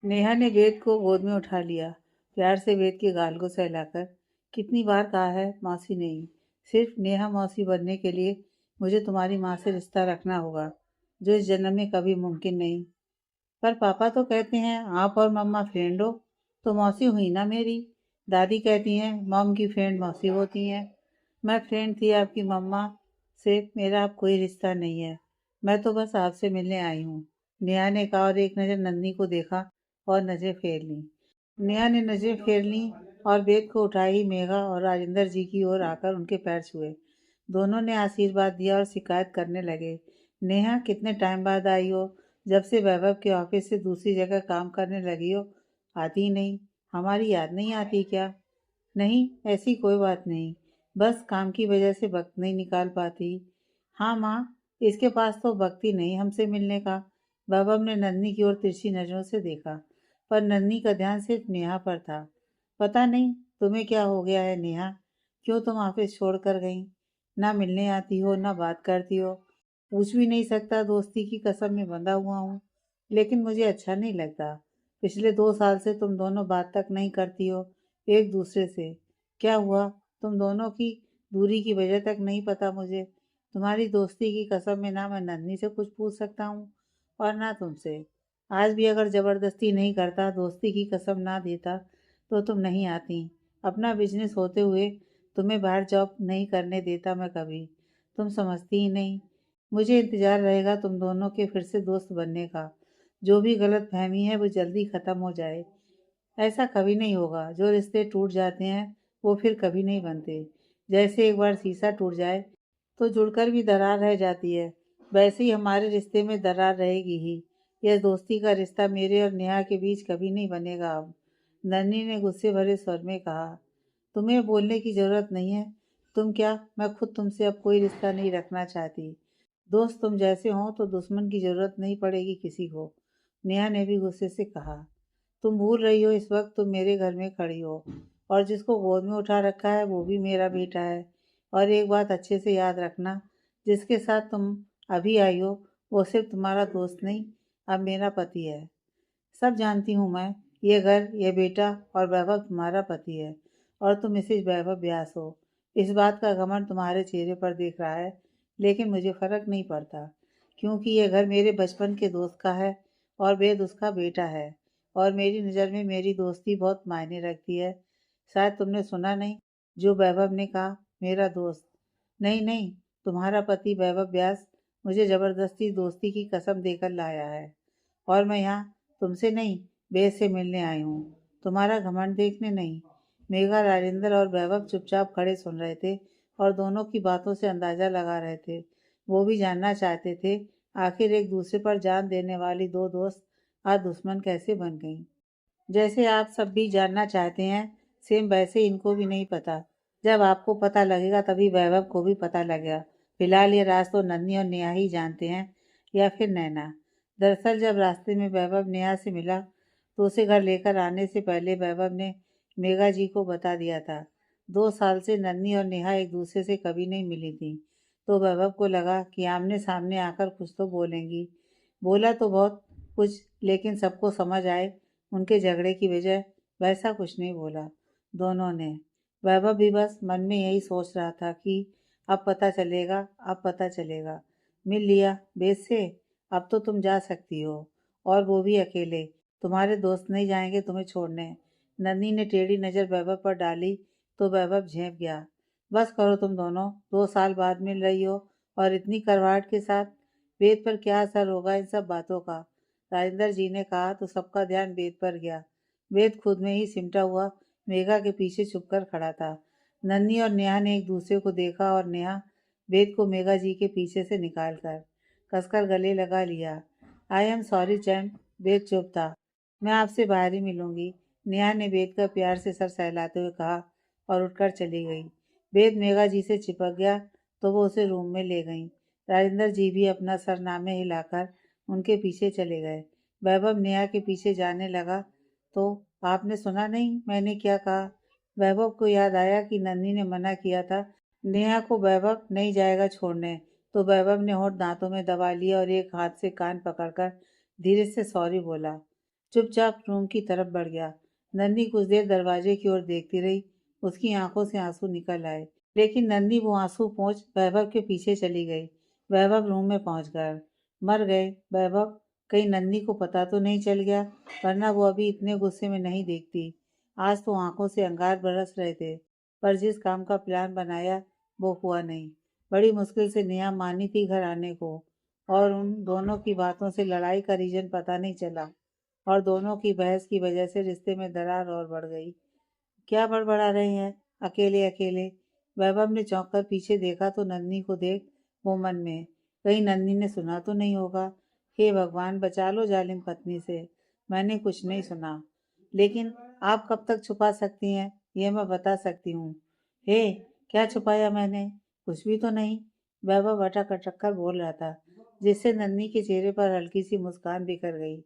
नेहा ने वेद को गोद में उठा लिया। प्यार से वेद के गाल को सहलाकर, कितनी बार कहा है मौसी नहीं, सिर्फ नेहा मौसी बनने के लिए मुझे तुम्हारी माँ से रिश्ता रखना होगा, जो इस जन्म में कभी मुमकिन नहीं। पर पापा तो कहते हैं आप और मम्मा फ्रेंड हो, तो मौसी हुई ना मेरी। दादी कहती हैं मॉम की फ्रेंड मौसी होती हैं। मैं फ्रेंड थी आपकी मम्मा से, मेरा अब कोई रिश्ता नहीं है। मैं तो बस आपसे मिलने आई हूँ, नेहा ने कहा और एक नज़र नंदनी को देखा और नज़रें फेर ली। नेहा ने नज़रें फेर ली और बेद को उठाई मेघा और राजेंद्र जी की ओर आकर उनके पैर छुए। दोनों ने आशीर्वाद दिया और शिकायत करने लगे। नेहा कितने टाइम बाद आई हो, जब से वैभव के ऑफिस से दूसरी जगह काम करने लगी हो, आती ही नहीं। हमारी याद नहीं आती क्या? नहीं, ऐसी कोई बात नहीं, बस काम की वजह से वक्त नहीं निकाल पाती। हाँ माँ, इसके पास तो वक्त ही नहीं हमसे मिलने का। वैभव ने नन्ही की ओर तिरछी नजरों से देखा, पर नन्ही का ध्यान सिर्फ नेहा पर था। पता नहीं तुम्हें क्या हो गया है नेहा, क्यों तुम ऑफिस छोड़ कर गई? ना मिलने आती हो ना बात करती हो। पूछ भी नहीं सकता, दोस्ती की कसम में बंधा हुआ हूँ, लेकिन मुझे अच्छा नहीं लगता। पिछले 2 साल से तुम दोनों बात तक नहीं करती हो एक दूसरे से। क्या हुआ? तुम दोनों की दूरी की वजह तक नहीं पता मुझे। तुम्हारी दोस्ती की कसम में ना मैं नन्ही से कुछ पूछ सकता हूँ और ना तुमसे। आज भी अगर ज़बरदस्ती नहीं करता, दोस्ती की कसम ना देता, तो तुम नहीं आती। अपना बिजनेस होते हुए तुम्हें बाहर जॉब नहीं करने देता मैं कभी। तुम समझती ही नहीं। मुझे इंतज़ार रहेगा तुम दोनों के फिर से दोस्त बनने का। जो भी गलत फहमी है वो जल्दी ख़त्म हो जाए। ऐसा कभी नहीं होगा। जो रिश्ते टूट जाते हैं वो फिर कभी नहीं बनते। जैसे एक बार शीशा टूट जाए तो जुड़कर भी दरार रह जाती है, वैसे ही हमारे रिश्ते में दरार रहेगी ही। यह दोस्ती का रिश्ता मेरे और नेहा के बीच कभी नहीं बनेगा अब। नन्ही ने गुस्से भरे स्वर में कहा। तुम्हें बोलने की जरूरत नहीं है। तुम क्या, मैं खुद तुमसे अब कोई रिश्ता नहीं रखना चाहती। दोस्त तुम जैसे हो तो दुश्मन की जरूरत नहीं पड़ेगी किसी को। नेहा ने भी गुस्से से कहा। तुम भूल रही हो इस वक्त तुम मेरे घर में खड़ी हो, और जिसको गोद में उठा रखा है वो भी मेरा बेटा है। और एक बात अच्छे से याद रखना, जिसके साथ तुम अभी आई हो वो सिर्फ तुम्हारा दोस्त नहीं, अब मेरा पति है। सब जानती हूँ मैं, ये घर, ये बेटा और वैभव तुम्हारा पति है, और तुम मिसेज वैभव व्यास हो। इस बात का घमंड तुम्हारे चेहरे पर दिख रहा है, लेकिन मुझे फर्क नहीं पड़ता, क्योंकि ये घर मेरे बचपन के दोस्त का है और वेद उसका बेटा है। और मेरी नज़र में मेरी दोस्ती बहुत मायने रखती है। शायद तुमने सुना नहीं जो वैभव ने कहा, मेरा दोस्त। नहीं नहीं, तुम्हारा पति वैभव व्यास मुझे ज़बरदस्ती दोस्ती की कसम देकर लाया है, और मैं यहाँ तुमसे नहीं, बेद से मिलने आई हूँ, तुम्हारा घमंड देखने नहीं। मेघा, राजेंद्र और वैभव चुपचाप खड़े सुन रहे थे और दोनों की बातों से अंदाजा लगा रहे थे। वो भी जानना चाहते थे आखिर एक दूसरे पर जान देने वाली दो दोस्त आज दुश्मन कैसे बन गईं। जैसे आप सब भी जानना चाहते हैं, सेम वैसे इनको भी नहीं पता। जब आपको पता लगेगा तभी वैभव को भी पता लगेगा। फिलहाल ये राज तो नन्ही और नेहा ही जानते हैं, या फिर नैना। दरअसल जब रास्ते में वैभव नेहा से मिला तो उसे घर लेकर आने से पहले वैभव ने मेघा जी को बता दिया था। 2 साल से नन्ही और नेहा एक दूसरे से कभी नहीं मिली थी, तो वैभव को लगा कि आमने सामने आकर कुछ तो बोलेंगी। बोला तो बहुत कुछ, लेकिन सबको समझ आए उनके झगड़े की वजह, वैसा कुछ नहीं बोला दोनों ने। वैभव भी बस मन में यही सोच रहा था कि अब पता चलेगा, अब पता चलेगा। मिल लिया बेस से, अब तो तुम जा सकती हो, और वो भी अकेले। तुम्हारे दोस्त नहीं जाएंगे तुम्हें छोड़ने। नन्ही ने टेढ़ी नज़र वैभव पर डाली तो वैभव झेंप गया। बस करो तुम दोनों, 2 साल बाद मिल रही हो और इतनी करवाहट के साथ। वेद पर क्या असर होगा इन सब बातों का? राजेंद्र जी ने कहा तो सबका ध्यान वेद पर गया। वेद खुद में ही सिमटा हुआ मेघा के पीछे छुपकर खड़ा था। नन्ही और नेहा ने एक दूसरे को देखा और नेहा वेद को मेघा जी के पीछे से निकालकर कसकर गले लगा लिया। I am sorry champ. Ved चुप था। मैं आपसे बाहर ही मिलूंगी, नेहा ने वेद का प्यार से सर सहलाते हुए कहा और उठकर चली गई। वेद मेघा जी से चिपक गया तो वो उसे रूम में ले गई। राजेंद्र जी भी अपना सरनामे हिलाकर उनके पीछे चले गए। वैभव नेहा के पीछे जाने लगा तो, आपने सुना नहीं मैंने क्या कहा? वैभव को याद आया कि नन्ही ने मना किया था नेहा को वैभव नहीं जाएगा छोड़ने। तो वैभव ने होंठ दांतों में दबा लिया और एक हाथ से कान पकड़कर धीरे से सॉरी बोला। चुपचाप रूम की तरफ बढ़ गया। नन्ही कुछ देर दरवाजे की ओर देखती रही। उसकी आंखों से आंसू निकल आए, लेकिन नन्ही वो आंसू पोंछ वैभव के पीछे चली गई। वैभव रूम में पहुंच गए। मर गए वैभव, कहीं नन्ही को पता तो नहीं चल गया, वरना वो अभी इतने गुस्से में नहीं देखती। आज तो आंखों से अंगार बरस रहे थे, पर जिस काम का प्लान बनाया वो हुआ नहीं। बड़ी मुश्किल से नेहा मानी थी घर आने को, और उन दोनों की बातों से लड़ाई का रीजन पता नहीं चला, और दोनों की बहस की वजह से रिश्ते में दरार और बढ़ गई। क्या बड़बड़ा रहे हैं अकेले अकेले? वैभव ने चौंक कर पीछे देखा तो नन्ही को देख वो मन में, कहीं नन्ही ने सुना तो नहीं होगा। हे भगवान, बचा लो जालिम पत्नी से, मैंने कुछ नहीं सुना। लेकिन आप कब तक छुपा सकती हैं, ये मैं बता सकती हूँ। हे, क्या छुपाया मैंने? कुछ भी तो नहीं, वैभव अटक अटक कर बोल रहा था, जिससे नन्ही के चेहरे पर हल्की सी मुस्कान बिखर गई।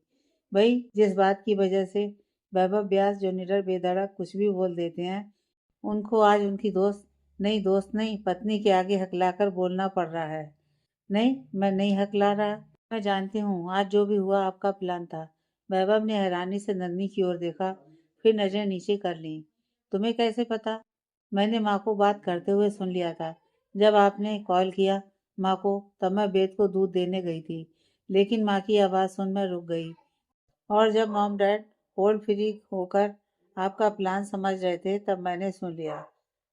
भाई, जिस बात की वजह से वैभव व्यास जो निडर बेधड़क कुछ भी बोल देते हैं, उनको आज उनकी दोस्त नहीं पत्नी के आगे हकलाकर बोलना पड़ रहा है। नहीं, मैं नहीं हकला रहा। मैं जानती हूँ आज जो भी हुआ आपका प्लान था। वैभव ने हैरानी से नन्ही की ओर देखा, फिर नजरें नीचे कर ली। तुम्हें कैसे पता? मैंने माँ को बात करते हुए सुन लिया था। जब आपने कॉल किया माँ को, तब मैं बेद को दूध देने गई थी, लेकिन माँ की आवाज़ सुन मैं रुक गई। और जब मॉम डैड होल्ड फ्री होकर आपका प्लान समझ रहे थे, तब मैंने सुन लिया।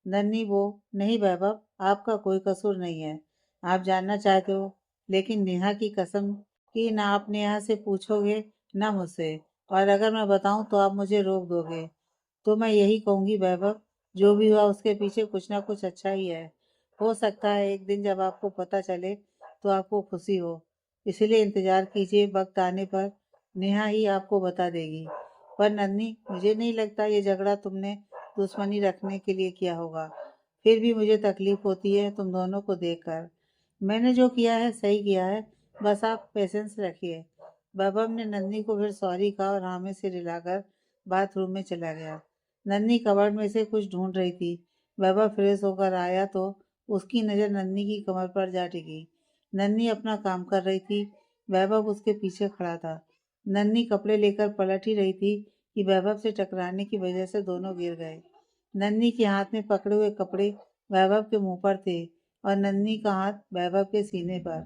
नन्ही वो, नहीं वैभव, आपका कोई कसूर नहीं है। आप जानना चाहते हो, लेकिन नेहा की कसम कि ना आप नेहा से पूछोगे ना मुझसे, और अगर मैं बताऊं तो आप मुझे रोक दोगे। तो मैं यही कहूंगी वैभव, जो भी हुआ उसके पीछे कुछ ना कुछ अच्छा ही है। हो सकता है एक दिन जब आपको पता चले तो आपको खुशी हो। इसलिए इंतजार कीजिए, वक्त आने पर नेहा ही आपको बता देगी। पर नन्ही, मुझे नहीं लगता ये झगड़ा तुमने दुश्मनी रखने के लिए किया होगा। फिर भी मुझे तकलीफ होती है तुम दोनों को देखकर। मैंने जो किया है सही किया है, बस आप पेशेंस रखिए। वैभव ने नन्ही को फिर सॉरी कहा और हाँ में सिर हिलाकर बाथरूम में चला गया। नन्ही कबर्ड में से कुछ ढूंढ रही थी। वैभव फ्रेश होकर आया तो उसकी नज़र नन्ही की कमर पर जा टिकी। नन्ही अपना काम कर रही थी, वैभव उसके पीछे खड़ा था। नन्ही कपड़े लेकर पलट ही रही थी कि वैभव से टकराने की वजह से दोनों गिर गए। नन्ही के हाथ में पकड़े हुए कपड़े वैभव के मुंह पर थे, और नन्ही का हाथ वैभव के सीने पर।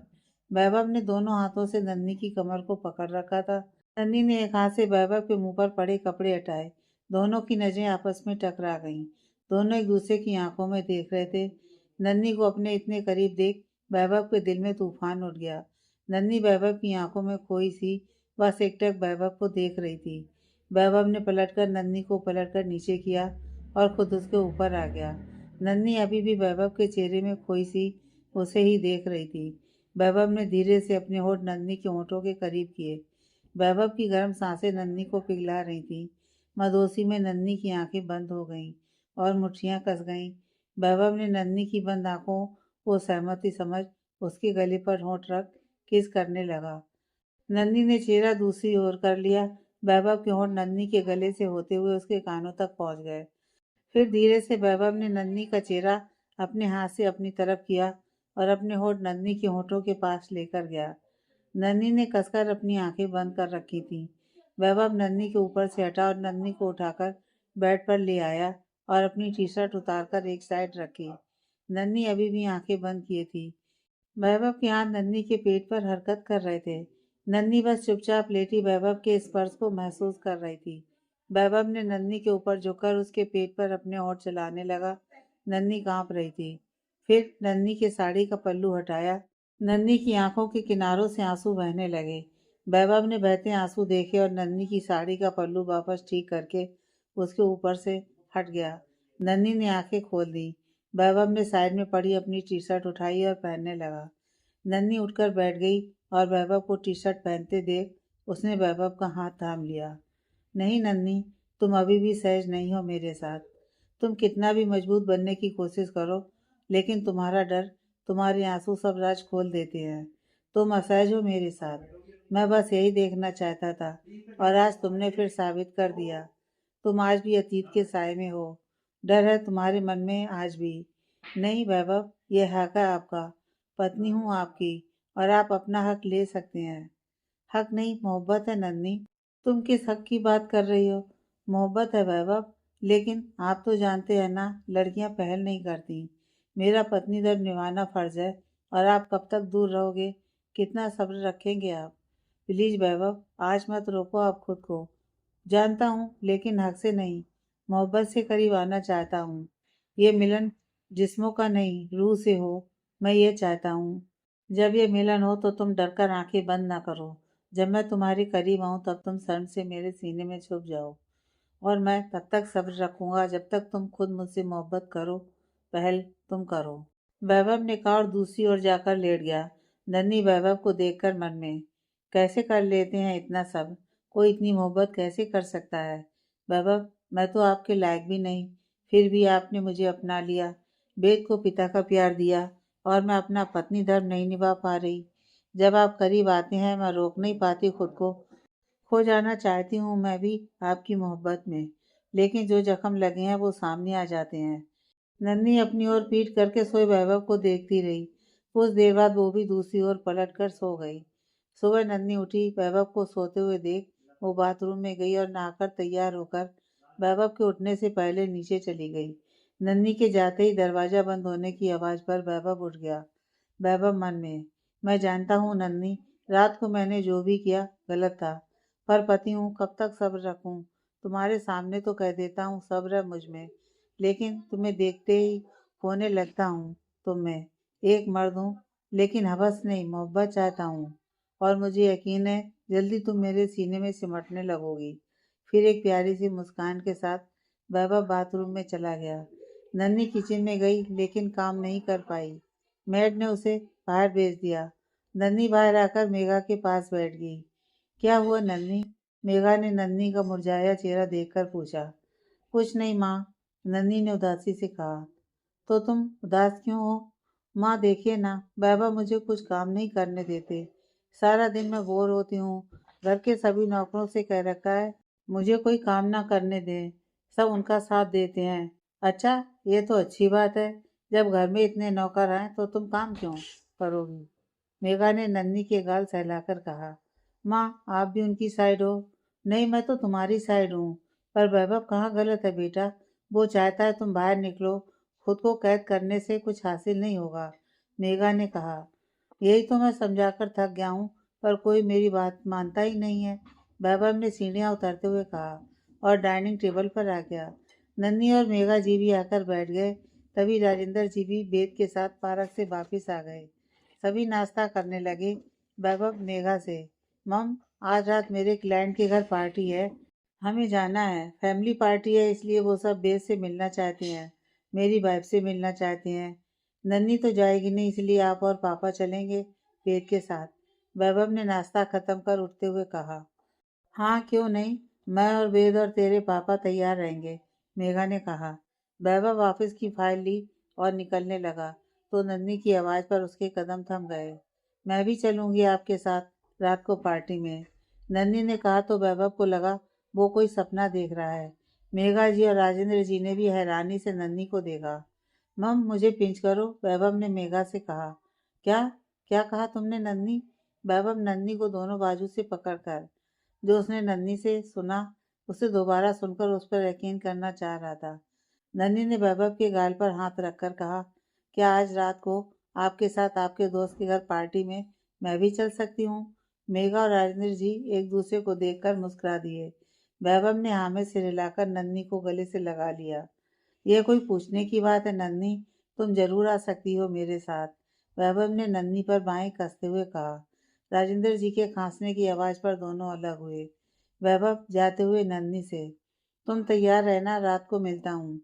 वैभव ने दोनों हाथों से नन्ही की कमर को पकड़ रखा था। नन्ही ने एक हाथ से वैभव के मुंह पर पड़े कपड़े हटाए। दोनों की नजरें आपस में टकरा गईं। दोनों एक दूसरे की आंखों में देख रहे थे। नन्ही को अपने इतने करीब देख वैभव के दिल में तूफान उठ गया। नन्ही वैभव की आंखों में खोई सी बस एकटक वैभव को देख रही थी। वैभव ने पलटकर नन्ही को पलटकर नीचे किया और खुद उसके ऊपर आ गया। नन्ही अभी भी वैभव के चेहरे में खोई सी उसे ही देख रही थी। वैभव ने धीरे से अपने होठ नन्ही के होठों के करीब किए। वैभव की गर्म सांसें नन्ही को पिघला रही थीं। मदोसी में नन्ही की आंखें बंद हो गईं और मुट्ठियां कस गईं। वैभव ने नन्ही की बंद आंखों को सहमति समझ उसके गले पर होंठ रख किस करने लगा। नन्ही ने चेहरा दूसरी ओर कर लिया। वैभव के होंठ नन्ही के गले से होते हुए उसके कानों तक पहुंच गए। फिर धीरे से वैभव ने नन्ही का चेहरा अपने हाथ से अपनी तरफ किया और अपने होंठ नन्ही के होठों के पास लेकर गया। नन्ही ने कसकर अपनी आंखें बंद कर रखी थीं। वैभव नन्ही के ऊपर से हटा और नन्ही को उठाकर बेड पर ले आया और अपनी टी शर्ट उतारकर एक साइड रखी। नन्ही अभी भी आंखें बंद किए थी। वैभव के हाथ नन्ही के पेट पर हरकत कर रहे थे। नन्ही बस चुपचाप लेटी वैभव के स्पर्श को महसूस कर रही थी। वैभव ने नन्ही के ऊपर झुककर उसके पेट पर अपने होंठ चलाने लगा। नन्ही कांप रही थी। फिर नन्ही के साड़ी का पल्लू हटाया। नन्ही की आंखों के किनारों से आंसू बहने लगे। वैभव ने बहते आंसू देखे और नन्ही की साड़ी का पल्लू वापस ठीक करके उसके ऊपर से हट गया। नन्ही ने आंखें खोल दी। वैभव ने साइड में पड़ी अपनी टी शर्ट उठाई और पहनने लगा। नन्ही उठकर बैठ गई और वैभव को टी शर्ट पहनते देख उसने वैभव का हाथ थाम लिया। नहीं नन्ही, तुम अभी भी सहज नहीं हो मेरे साथ। तुम कितना भी मजबूत बनने की कोशिश करो, लेकिन तुम्हारा डर, तुम्हारे आंसू सब राज खोल देते हैं। तुम असहज हो मेरे साथ। मैं बस यही देखना चाहता था, और आज तुमने फिर साबित कर दिया। तुम आज भी अतीत के साए में हो। डर है तुम्हारे मन में आज भी। नहीं वैभव, यह हक है आपका। पत्नी हूँ आपकी, और आप अपना हक ले सकते हैं। हक नहीं, मोहब्बत है नन्ही। तुम किस हक की बात कर रही हो? मोहब्बत है वैभव, लेकिन आप तो जानते हैं ना, लड़कियां पहल नहीं करती। मेरा पत्नी धर्म निभाना फर्ज है, और आप कब तक दूर रहोगे? कितना सब्र रखेंगे आप? प्लीज वैभव, आज मत रोको आप खुद को। जानता हूँ, लेकिन हक से नहीं, मोहब्बत से करीब आना चाहता हूँ। ये मिलन जिस्मों का नहीं, रूह से हो, मैं ये चाहता हूँ। जब ये मिलन हो तो तुम डरकर आंखें बंद ना करो। जब मैं तुम्हारे करीब आऊँ तब तुम शर्म से मेरे सीने में छुप जाओ, और मैं तब तक सब्र रखूंगा जब तक तुम खुद मुझसे मोहब्बत करो। पहल तुम करो। वैभव ने कहा और दूसरी ओर जाकर लेट गया। नन्ही वैभव को देखकर मन में, कैसे कर लेते हैं इतना सब? कोई इतनी मोहब्बत कैसे कर सकता है? वैभव, मैं तो आपके लायक भी नहीं, फिर भी आपने मुझे अपना लिया। वेद को पिता का प्यार दिया, और मैं अपना पत्नी धर्म नहीं निभा पा रही। जब आप करीब आते हैं मैं रोक नहीं पाती खुद को। खो जाना चाहती हूँ मैं भी आपकी मोहब्बत में, लेकिन जो जख्म लगे हैं वो सामने आ जाते हैं। नन्ही अपनी ओर पीट करके सोए वैभव को देखती रही। कुछ देर बाद वो भी दूसरी ओर पलट कर सो गई। सुबह नन्ही उठी, वैभव को सोते हुए देख वो बाथरूम में गई और नहाकर तैयार होकर वैभव के उठने से पहले नीचे चली गई। नन्ही के जाते ही दरवाजा बंद होने की आवाज पर वैभव उठ गया। वैभव मन में, मैं जानता हूँ नन्ही, रात को मैंने जो भी किया गलत था, पर पति हूँ, कब तक सब्र रखूं? तुम्हारे सामने तो कह देता हूँ सब्र है मुझ में, लेकिन तुम्हें देखते ही होने लगता हूँ तुम में। एक मर्द हूँ, लेकिन हवस नहीं, मोहब्बत चाहता हूँ, और मुझे यकीन है जल्दी तुम मेरे सीने में सिमटने लगोगी। फिर एक प्यारी सी मुस्कान के साथ वैभव बाथरूम में चला गया। नन्ही किचन में गई, लेकिन काम नहीं कर पाई। मेड ने उसे बाहर भेज दिया। नन्ही बाहर आकर मेघा के पास बैठ गई। क्या हुआ नन्ही? मेघा ने नन्ही का मुरझाया चेहरा देखकर पूछा। कुछ नहीं माँ, नन्ही ने उदासी से कहा। तो तुम उदास क्यों हो? माँ देखिए ना, बाबा मुझे कुछ काम नहीं करने देते। सारा दिन मैं बोर होती हूँ। घर के सभी नौकरों से कह रखा है मुझे कोई काम ना करने दें, सब उनका साथ देते हैं। अच्छा, ये तो अच्छी बात है। जब घर में इतने नौकर हैं तो तुम काम क्यों करोगी? मेघा ने नन्ही के गाल सहलाकर कहा। माँ, आप भी उनकी साइड हो? नहीं, मैं तो तुम्हारी साइड हूँ। पर वैभव कहाँ गलत है बेटा? वो चाहता है तुम बाहर निकलो। खुद को कैद करने से कुछ हासिल नहीं होगा। मेघा ने कहा। यही तो मैं समझाकर थक गया हूँ, पर कोई मेरी बात मानता ही नहीं है। वैभव ने सीढ़ियाँ उतरते हुए कहा, और डाइनिंग टेबल पर आ गया। नन्ही और मेघा जी भी आकर बैठ गए। तभी राजेंद्र जी भी वेद के साथ पार्क से वापिस आ गए। सभी नाश्ता करने लगे। वैभव मेघा से, मम, आज रात मेरे क्लाइंट के घर पार्टी है, हमें जाना है। फैमिली पार्टी है, इसलिए वो सब बेस से मिलना चाहते हैं, मेरी वाइफ से मिलना चाहते हैं। नन्ही तो जाएगी नहीं, इसलिए आप और पापा चलेंगे वेद के साथ। वैभव ने नाश्ता खत्म कर उठते हुए कहा। हाँ, क्यों नहीं, मैं और वेद और तेरे पापा तैयार रहेंगे, मेघा ने कहा। वैभव ऑफिस की फाइल ली और निकलने लगा, तो नन्ही की आवाज़ पर उसके कदम थम गए। मैं भी चलूंगी आपके साथ रात को पार्टी में, नन्ही ने कहा, तो वैभव को लगा वो कोई सपना देख रहा है। मेघा जी और राजेंद्र जी ने भी हैरानी से नन्ही को देखा। मम, मुझे पिंच करो, वैभव ने मेघा से कहा। क्या? क्या कहा तुमने नन्ही? वैभव नन्ही को दोनों बाजू से पकड़कर, जो उसने नन्ही से सुना उसे दोबारा सुनकर उस पर यकीन करना चाह रहा था। नन्ही ने वैभव के गाल पर हाथ रखकर कहा, क्या आज रात को आपके साथ आपके दोस्त के घर पार्टी में मैं भी चल सकती हूँ? मेघा और राजेंद्र जी एक दूसरे को देखकर मुस्कुरा दिए। वैभव ने हाँ में सिर हिलाकर नन्ही को गले से लगा लिया। यह कोई पूछने की बात है नन्ही, तुम जरूर आ सकती हो मेरे साथ, वैभव ने नन्ही पर बाहें कसते हुए कहा। राजेंद्र जी के खांसने की आवाज पर दोनों अलग हुए। वैभव जाते हुए नन्ही से, तुम तैयार रहना, रात को मिलता हूँ।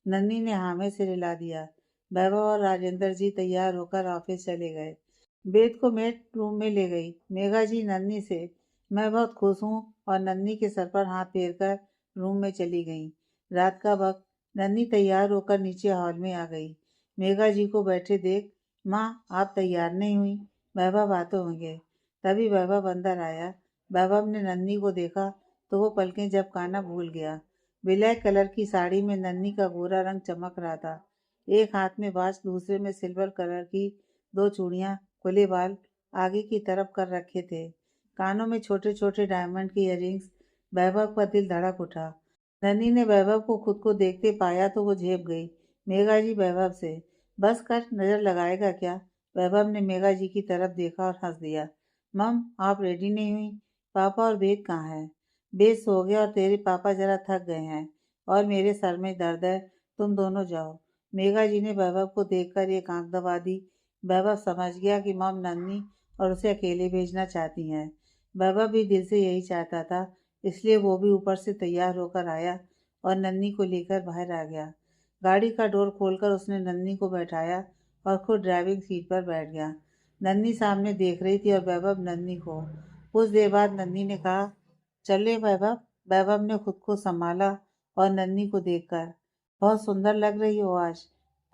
नन्ही ने हाँ में सिर हिला दिया। वैभव और राजेंद्र जी तैयार होकर ऑफिस चले गए। वेद को मेड रूम में ले गई। मेघा जी नन्ही से, मैं बहुत खुश हूँ, और नन्ही के सर पर हाथ फेरकर रूम में चली गई। रात का वक्त। नन्ही तैयार होकर नीचे हॉल में आ गई। मेघा जी को बैठे देख, माँ, आप तैयार नहीं हुई? वैभव आते होंगे। तभी वैभव अंदर आया। वैभव ने नन्ही को देखा तो वो पलकें झपकाना भूल गया। ब्लैक कलर की साड़ी में नन्ही का गोरा रंग चमक रहा था। एक हाथ में वॉच, दूसरे में सिल्वर कलर की दो चूड़ियां, खुले बाल आगे की तरफ कर रखे थे। कानों में छोटे छोटे डायमंड की इयररिंग्स, वैभव का दिल धड़क उठा। नन्ही ने वैभव को खुद को देखते पाया तो वो झेप गई। मेघा जी वैभव से, बस कर, नजर लगाएगा क्या? वैभव ने मेघा जी की तरफ देखा और हंस दिया। मम, आप रेडी नहीं हुई? पापा और वेद कहाँ है? वेद सो गया और तेरे पापा जरा थक गए हैं और मेरे सर में दर्द है, तुम दोनों जाओ। मेघा जी ने वैभव को देखकर एक आंख दबा दी। वैभव समझ गया कि मम नन्ही और उसे अकेले भेजना चाहती हैं। वैभव भी दिल से यही चाहता था, इसलिए वो भी ऊपर से तैयार होकर आया और नन्ही को लेकर बाहर आ गया। गाड़ी का डोर खोलकर उसने नन्ही को बैठाया और खुद ड्राइविंग सीट पर बैठ गया। नन्ही सामने देख रही थी और वैभव नन्ही को। कुछ देर बाद नन्ही ने कहा, चले वैभव। वैभव ने खुद को संभाला और नन्ही को देखकर, बहुत सुंदर लग रही हो आज।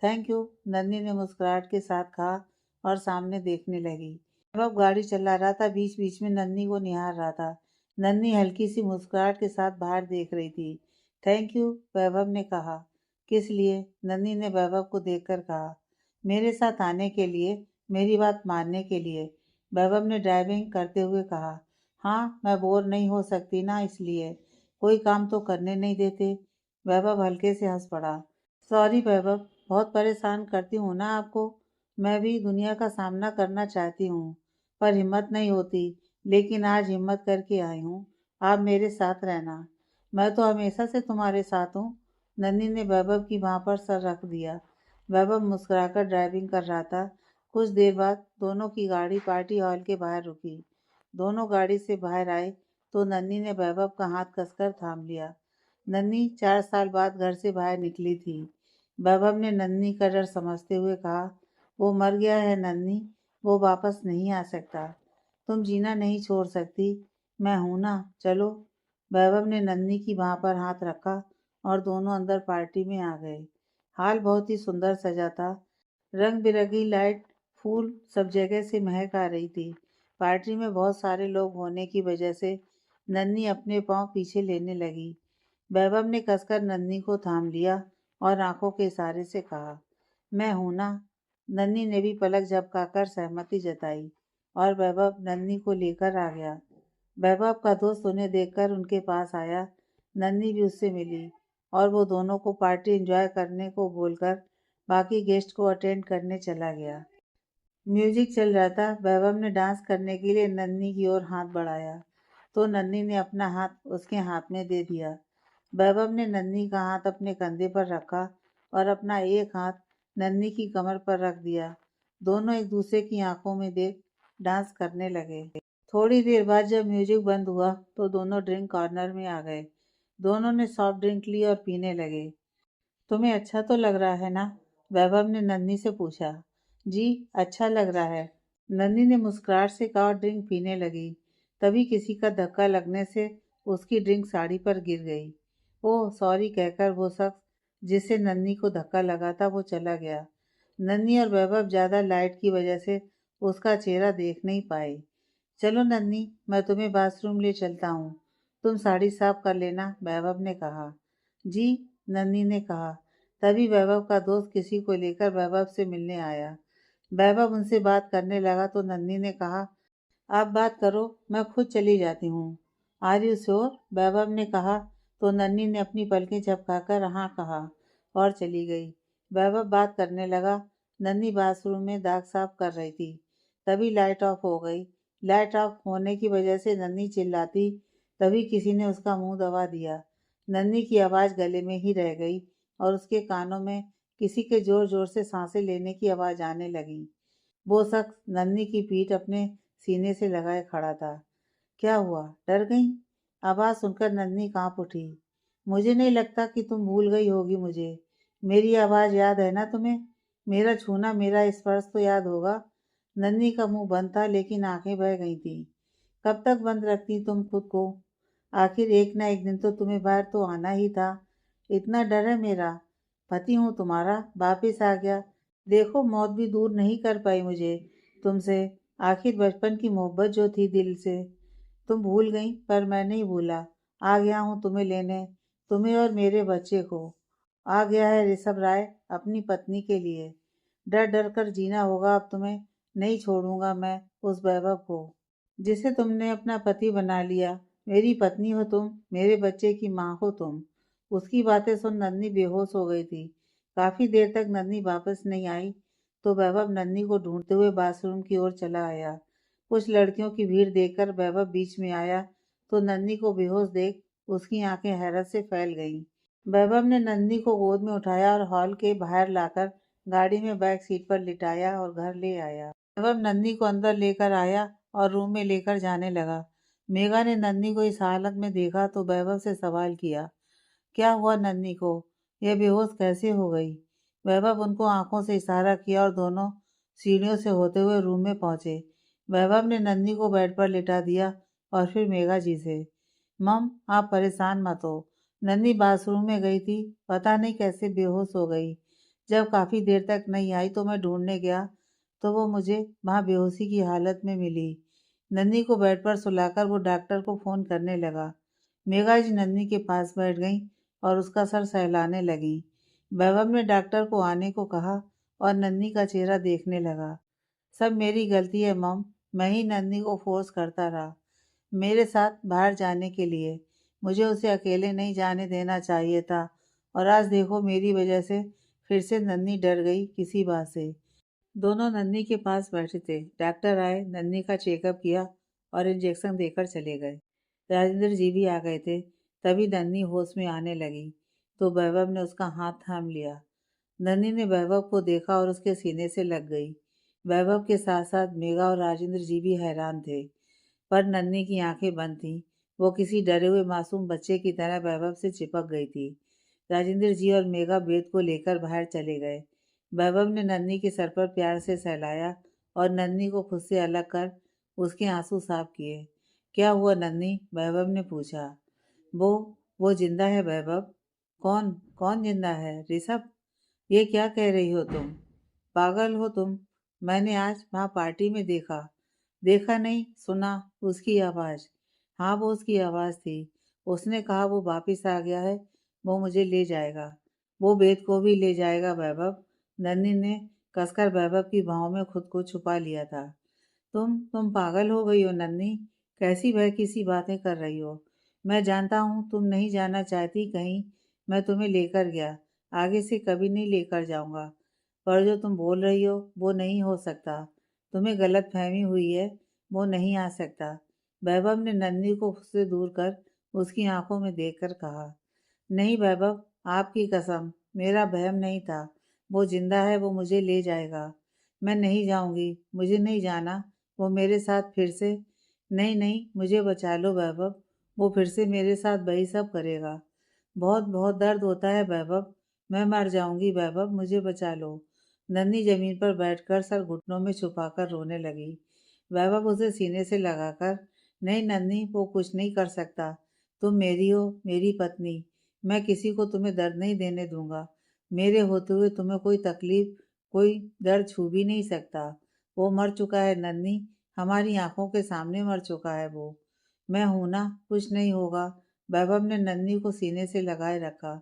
थैंक यू, नन्ही ने मुस्कुराहट के साथ कहा और सामने देखने लगी। वैभव गाड़ी चला रहा था, बीच बीच में नन्ही को निहार रहा था। नन्ही हल्की सी मुस्कुराहट के साथ बाहर देख रही थी। थैंक यू, वैभव ने कहा। किस लिए? नन्ही ने वैभव को देखकर कहा। मेरे साथ आने के लिए, मेरी बात मानने के लिए, वैभव ने ड्राइविंग करते हुए कहा। हाँ, मैं बोर नहीं हो सकती ना, इसलिए। कोई काम तो करने नहीं देते। वैभव हल्के से हंस पड़ा। सॉरी वैभव, बहुत परेशान करती हूँ ना आपको। मैं भी दुनिया का सामना करना चाहती हूँ, पर हिम्मत नहीं होती। लेकिन आज हिम्मत करके आई हूँ। आप मेरे साथ रहना। मैं तो हमेशा से तुम्हारे साथ हूँ। नन्ही ने वैभव की बाह पर सर रख दिया। वैभव मुस्कुराकर ड्राइविंग कर रहा था। कुछ देर बाद दोनों की गाड़ी पार्टी हॉल के बाहर रुकी। दोनों गाड़ी से बाहर आए तो नन्ही ने वैभव का हाथ कसकर थाम लिया। नन्ही 4 साल बाद घर से बाहर निकली थी। वैभव ने नन्ही का डर समझते हुए कहा, वो मर गया है नन्ही, वो वापस नहीं आ सकता। तुम जीना नहीं छोड़ सकती, मैं हूं ना, चलो। वैभव ने नन्ही की बाह पर हाथ रखा और दोनों अंदर पार्टी में आ गए। हाल बहुत ही सुंदर सजा था। रंग बिरंगी लाइट, फूल सब जगह से महक आ रही थी। पार्टी में बहुत सारे लोग होने की वजह से नन्ही अपने पांव पीछे लेने लगी। वैभव ने कसकर नन्ही को थाम लिया और आंखों के इशारे से कहा, मैं हूं ना। नन्ही ने भी पलक झपकाकर सहमति जताई और वैभव नन्ही को लेकर आ गया। वैभव का दोस्त उन्हें देखकर उनके पास आया। नन्ही भी उससे मिली और वो दोनों को पार्टी एंजॉय करने को बोलकर बाकी गेस्ट को अटेंड करने चला गया। म्यूजिक चल रहा था। वैभव ने डांस करने के लिए नन्ही की ओर हाथ बढ़ाया तो नन्ही ने अपना हाथ उसके हाथ में दे दिया। वैभव ने नन्ही का हाथ अपने कंधे पर रखा और अपना एक हाथ नन्ही की कमर पर रख दिया। दोनों एक दूसरे की आंखों में देख डांस करने लगे। थोड़ी देर बाद जब म्यूजिक बंद हुआ तो दोनों ड्रिंक कॉर्नर में आ गए। दोनों ने सॉफ्ट ड्रिंक ली और पीने लगे। तुम्हें अच्छा तो लग रहा है ना? वैभव ने नन्ही से पूछा। जी, अच्छा लग रहा है, नन्ही ने मुस्कुराहट से कहा और ड्रिंक पीने लगी। तभी किसी का धक्का लगने से उसकी ड्रिंक साड़ी पर गिर गई। ओह सॉरी कहकर वो शख्स जिससे नन्ही को धक्का लगा था वो चला गया। नन्ही और वैभव ज्यादा लाइट की वजह से उसका चेहरा देख नहीं पाए। चलो नन्ही, मैं तुम्हें बाथरूम ले चलता हूँ, तुम साड़ी साफ कर लेना, वैभव ने कहा। जी, नन्ही ने कहा। तभी वैभव का दोस्त किसी को लेकर वैभव से मिलने आया। वैभव उनसे बात करने लगा तो नन्ही ने कहा, आप बात करो, मैं खुद चली जाती हूँ। Are you sure? वैभव ने कहा तो नन्ही ने अपनी पलकें झपकाकर हाँ कहा और चली गई। वैभव बात करने लगा। नन्ही बाथरूम में दाग साफ कर रही थी। तभी लाइट ऑफ हो गई। लाइट ऑफ होने की वजह से नन्ही चिल्लाती, तभी किसी ने उसका मुंह दबा दिया। नन्ही की आवाज़ गले में ही रह गई और उसके कानों में किसी के जोर जोर से सांसें लेने की आवाज़ आने लगी। वो शख्स नन्ही की पीठ अपने सीने से लगाए खड़ा था। क्या हुआ, डर गई? आवाज़ सुनकर नन्ही कांप उठी। मुझे नहीं लगता कि तुम भूल गई होगी मुझे। मेरी आवाज़ याद है ना तुम्हें? मेरा छूना, मेरा स्पर्श तो याद होगा। नन्ही का मुंह बंद था लेकिन आंखें बह गई थीं। कब तक बंद रखती तुम खुद को? आखिर एक ना एक दिन तो तुम्हें बाहर तो आना ही था। इतना डर है मेरा? पति हूँ तुम्हारा, वापिस आ गया। देखो, मौत भी दूर नहीं कर पाई मुझे तुमसे। आखिर बचपन की मोहब्बत जो थी दिल से, तुम भूल गई पर मैं नहीं भूला। आ गया हूँ तुम्हें लेने, तुम्हें और मेरे बच्चे को। आ गया है ऋषभ राय अपनी पत्नी के लिए। डर डर कर जीना होगा अब तुम्हें। नहीं छोड़ूंगा मैं उस वैभव को जिसे तुमने अपना पति बना लिया। मेरी पत्नी हो तुम, मेरे बच्चे की माँ हो तुम। उसकी बातें सुन नन्ही बेहोश हो गई थी। काफी देर तक नन्ही वापस नहीं आई तो वैभव नन्ही को ढूंढते हुए बाथरूम की ओर चला आया। कुछ लड़कियों की भीड़ देखकर वैभव बीच में आया तो नन्ही को बेहोश देख उसकी आंखें हैरत से फैल गईं। वैभव ने नन्ही को गोद में उठाया और हॉल के बाहर लाकर गाड़ी में बैक सीट पर लिटाया और घर ले आया। वैभव नन्ही को अंदर लेकर आया और रूम में लेकर जाने लगा। मेघा ने नन्ही को इस हालत में देखा तो वैभव से सवाल किया, क्या हुआ नन्ही को? यह बेहोश कैसे हो गई? वैभव उनको आंखों से इशारा किया और दोनों सीढ़ियों से होते हुए रूम में पहुंचे। वैभव ने नन्ही को बेड पर लिटा दिया और फिर मेघा जी से, मम आप परेशान मत हो। नन्ही बाथरूम में गई थी, पता नहीं कैसे बेहोश हो गई। जब काफी देर तक नहीं आई तो मैं ढूंढने गया तो वो मुझे वहां बेहोशी की हालत में मिली। नन्ही को बेड पर सुलाकर वो डॉक्टर को फोन करने लगा। मेघा जी नन्ही के पास बैठ गईं और उसका सर सहलाने लगी। वैभव ने डॉक्टर को आने को कहा और नन्ही का चेहरा देखने लगा। सब मेरी गलती है मम, मैं ही नन्ही को फोर्स करता रहा मेरे साथ बाहर जाने के लिए। मुझे उसे अकेले नहीं जाने देना चाहिए था और आज देखो मेरी वजह से फिर से नन्ही डर गई किसी बात से। दोनों नन्ही के पास बैठे थे। डॉक्टर आए, नन्ही का चेकअप किया और इंजेक्शन देकर चले गए। राजेंद्र जी भी आ गए थे। तभी नन्ही होश में आने लगी तो वैभव ने उसका हाथ थाम लिया। नन्ही ने वैभव को देखा और उसके सीने से लग गई। वैभव के साथ साथ मेघा और राजेंद्र जी भी हैरान थे, पर नन्ही की आंखें बंद थीं। वो किसी डरे हुए मासूम बच्चे की तरह वैभव से चिपक गई थी। राजेंद्र जी और मेघा बेद को लेकर बाहर चले गए। वैभव ने नन्ही के सर पर प्यार से सहलाया और नन्ही को खुद से अलग कर उसके आंसू साफ किए। क्या हुआ नन्ही? वैभव ने पूछा। वो वो जिंदा है वैभव। कौन? कौन जिंदा है? ऋषभ? ये क्या कह रही हो तुम? पागल हो तुम। मैंने आज वहाँ पार्टी में देखा। देखा नहीं, सुना उसकी आवाज़। हाँ, वो उसकी आवाज़ थी। उसने कहा वो वापिस आ गया है, वो मुझे ले जाएगा। वो बेद को भी ले जाएगा वैभव। नन्ही ने कसकर वैभव की बाहों में खुद को छुपा लिया था। तुम पागल हो गई हो नन्ही। कैसी भय सी बातें कर रही हो। मैं जानता हूँ तुम नहीं जाना चाहती कहीं। मैं तुम्हें लेकर गया, आगे से कभी नहीं लेकर जाऊंगा। पर जो तुम बोल रही हो वो नहीं हो सकता। तुम्हें गलत फहमी हुई है, वो नहीं आ सकता। वैभव ने नन्ही को उससे दूर कर उसकी आंखों में देखकर कहा, नहीं वैभव, आपकी कसम, मेरा वहम नहीं था। वो जिंदा है, वो मुझे ले जाएगा। मैं नहीं जाऊंगी, मुझे नहीं जाना। वो मेरे साथ फिर से। नहीं नहीं, मुझे बचा लो वैभव। वो फिर से मेरे साथ वही सब करेगा। बहुत बहुत दर्द होता है वैभव। मैं मर जाऊंगी वैभव, मुझे बचा लो। नन्ही जमीन पर बैठकर सर घुटनों में छुपाकर रोने लगी। वैभव उसे सीने से लगाकर, नहीं नन्ही, वो कुछ नहीं कर सकता। तुम मेरी हो, मेरी पत्नी। मैं किसी को तुम्हें दर्द नहीं देने दूंगा। मेरे होते हुए तुम्हें कोई तकलीफ, कोई दर्द छू भी नहीं सकता। वो मर चुका है नन्ही, हमारी आंखों के सामने मर चुका है वो। मैं हूं ना, कुछ नहीं होगा। वैभव ने नन्ही को सीने से लगाए रखा।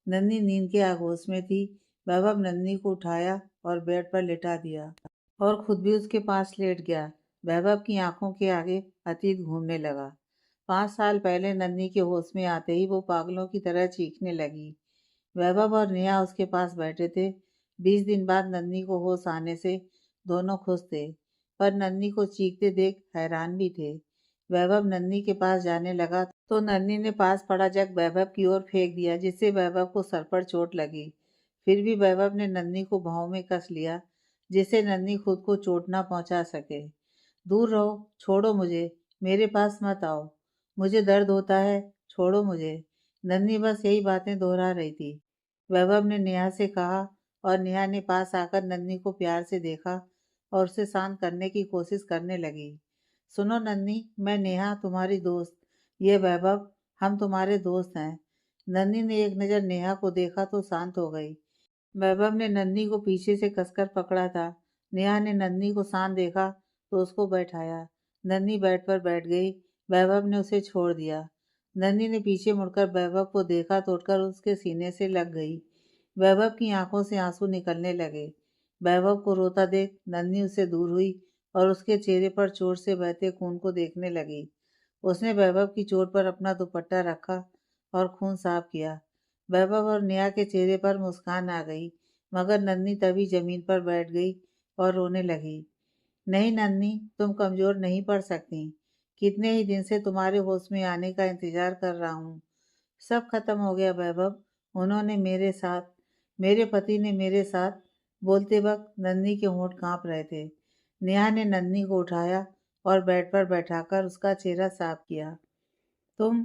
नन्ही नींद के आगोश में थी। वैभव नन्ही को उठाया और बेड पर लिटा दिया और खुद भी उसके पास लेट गया। वैभव की आंखों के आगे अतीत घूमने लगा। 5 साल पहले नन्ही के होश में आते ही वो पागलों की तरह चीखने लगी। वैभव और नेहा उसके पास बैठे थे। 20 दिन बाद नन्ही को होश आने से दोनों खुश थे, पर नन्ही को चीखते देख हैरान भी थे। वैभव नन्ही के पास जाने लगा तो नन्ही ने पास पड़ा जग वैभव की ओर फेंक दिया, जिससे वैभव को सर पर चोट लगी। फिर भी वैभव ने नन्ही को बाहों में कस लिया, जिससे नन्ही खुद को चोट न पहुंचा सके। दूर रहो, छोड़ो मुझे, मेरे पास मत आओ, मुझे दर्द होता है, छोड़ो मुझे। नन्ही बस यही बातें दोहरा रही थी। वैभव ने नेहा से कहा और नेहा ने पास आकर नन्ही को प्यार से देखा और उसे शांत करने की कोशिश करने लगी। सुनो नन्ही, मैं नेहा तुम्हारी दोस्त। ये वैभव, हम तुम्हारे दोस्त हैं। नन्ही ने एक नज़र नेहा को देखा तो शांत हो गई। वैभव ने नन्ही को पीछे से कसकर पकड़ा था। नेहा ने नन्ही को शांत देखा तो उसको बैठाया। नन्ही बेड पर बैठ गई। वैभव ने उसे छोड़ दिया। नन्ही ने पीछे मुड़कर वैभव को देखा तो उठकर उसके सीने से लग गई। वैभव की आंखों से आंसू निकलने लगे। वैभव को रोता देख नन्ही उससे दूर हुई और उसके चेहरे पर चोट से बहते खून को देखने लगी। उसने वैभव की चोट पर अपना दुपट्टा रखा और खून साफ किया। वैभव और नेहा के चेहरे पर मुस्कान आ गई, मगर नन्ही तभी जमीन पर बैठ गई और रोने लगी। नहीं नन्ही, तुम कमजोर नहीं पड़ सकती। कितने ही दिन से तुम्हारे होश में आने का इंतजार कर रहा हूँ। सब खत्म हो गया वैभव। उन्होंने मेरे साथ, मेरे पति ने मेरे साथ। बोलते वक्त नन्ही के होंठ कांप रहे थे। नेहा ने नन्ही को उठाया और बेड पर बैठाकर उसका चेहरा साफ किया। तुम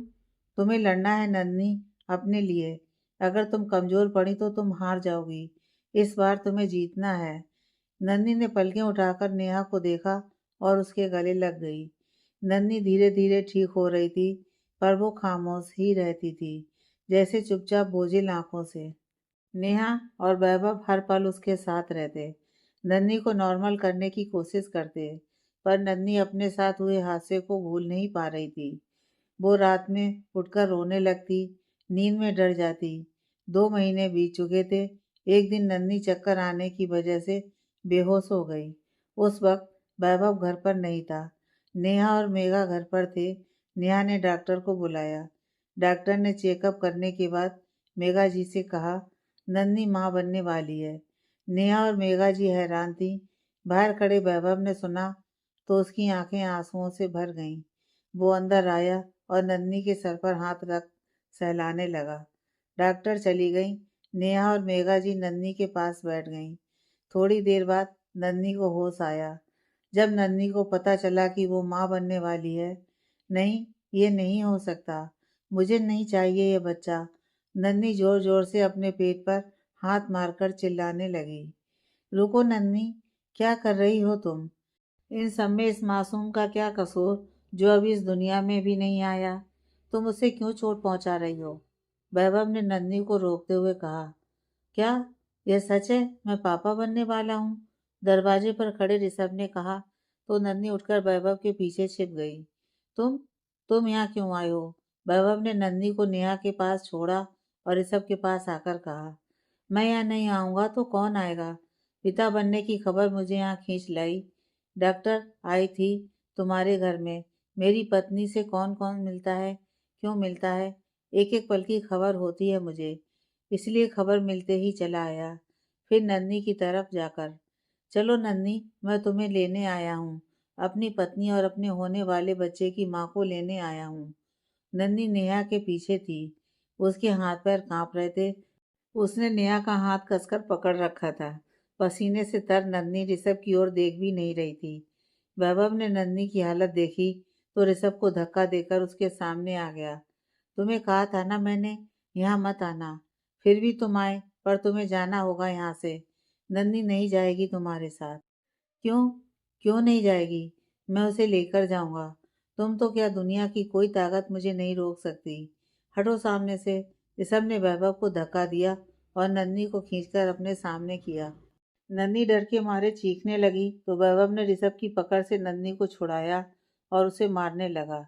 तुम्हें लड़ना है नन्ही, अपने लिए। अगर तुम कमजोर पड़ी तो तुम हार जाओगी। इस बार तुम्हें जीतना है। नन्ही ने पलकें उठाकर नेहा को देखा और उसके गले लग गई। नन्ही धीरे धीरे ठीक हो रही थी, पर वो खामोश ही रहती थी, जैसे चुपचाप बोझिल आंखों से। नेहा और वैभव हर पल उसके साथ रहते, नन्ही को नॉर्मल करने की कोशिश करते, पर नन्ही अपने साथ हुए हादसे को भूल नहीं पा रही थी। वो रात में उठकर रोने लगती, नींद में डर जाती। 2 महीने बीत चुके थे। एक दिन नन्ही चक्कर आने की वजह से बेहोश हो गई। उस वक्त वैभव घर पर नहीं था। नेहा और मेघा घर पर थे। नेहा ने डॉक्टर को बुलाया। डॉक्टर ने चेकअप करने के बाद मेघा जी से कहा, नन्ही माँ बनने वाली है। नेहा और मेघा जी हैरान थी। बाहर खड़े वैभव ने सुना तो उसकी आंखें आंसुओं से भर गईं। वो अंदर आया और नन्ही के सर पर हाथ रख सहलाने लगा। डॉक्टर चली गई। नेहा और मेघा जी नन्ही के पास बैठ गईं। थोड़ी देर बाद नन्ही को होश आया। जब नन्ही को पता चला कि वो माँ बनने वाली है, नहीं, ये नहीं हो सकता, मुझे नहीं चाहिए ये बच्चा। नन्ही जोर जोर से अपने पेट पर हाथ मारकर चिल्लाने लगी। रुको नन्ही, क्या कर रही हो तुम? इन सब में इस मासूम का क्या कसूर जो अभी इस दुनिया में भी नहीं आया? तुम उसे क्यों चोट पहुंचा रही हो? वैभव ने नन्ही को रोकते हुए कहा। क्या यह सच है? मैं पापा बनने वाला हूँ? दरवाजे पर खड़े ऋषभ ने कहा तो नन्ही उठकर वैभव के पीछे छिप गई। तुम तुम यहाँ क्यों आए हो? वैभव ने नन्ही को नेहा के पास छोड़ा और ऋषभ के पास आकर कहा, मैं यहाँ नहीं आऊंगा तो कौन आएगा? पिता बनने की खबर मुझे यहाँ खींच लाई। डॉक्टर आई थी तुम्हारे घर में। मेरी पत्नी से कौन कौन मिलता है, क्यों मिलता है, एक एक पल की खबर होती है मुझे, इसलिए खबर मिलते ही चला आया। फिर नन्ही की तरफ जाकर, चलो नन्ही, मैं तुम्हें लेने आया हूँ। अपनी पत्नी और अपने होने वाले बच्चे की माँ को लेने आया हूँ। नन्ही नेहा के पीछे थी। उसके हाथ पैर कांप रहे थे। उसने नेहा का हाथ कसकर पकड़ रखा था। पसीने से तर नन्ही ऋषभ की ओर देख भी नहीं रही थी। वैभव ने नन्ही की हालत देखी तो ऋषभ को धक्का देकर उसके सामने आ गया। तुम्हें कहा था ना मैंने, यहाँ मत आना। फिर भी तुम आए, पर तुम्हें जाना होगा यहाँ से। नन्ही नहीं जाएगी तुम्हारे साथ। क्यों? क्यों नहीं जाएगी? मैं उसे लेकर जाऊंगा। तुम तो क्या, दुनिया की कोई ताकत मुझे नहीं रोक सकती। हटो सामने से। ऋषभ ने वैभव को धक्का दिया और नन्ही को खींचकर अपने सामने किया। नन्ही डर के मारे चीखने लगी तो वैभव ने ऋषभ की पकड़ से नन्ही को छुड़ाया और उसे मारने लगा।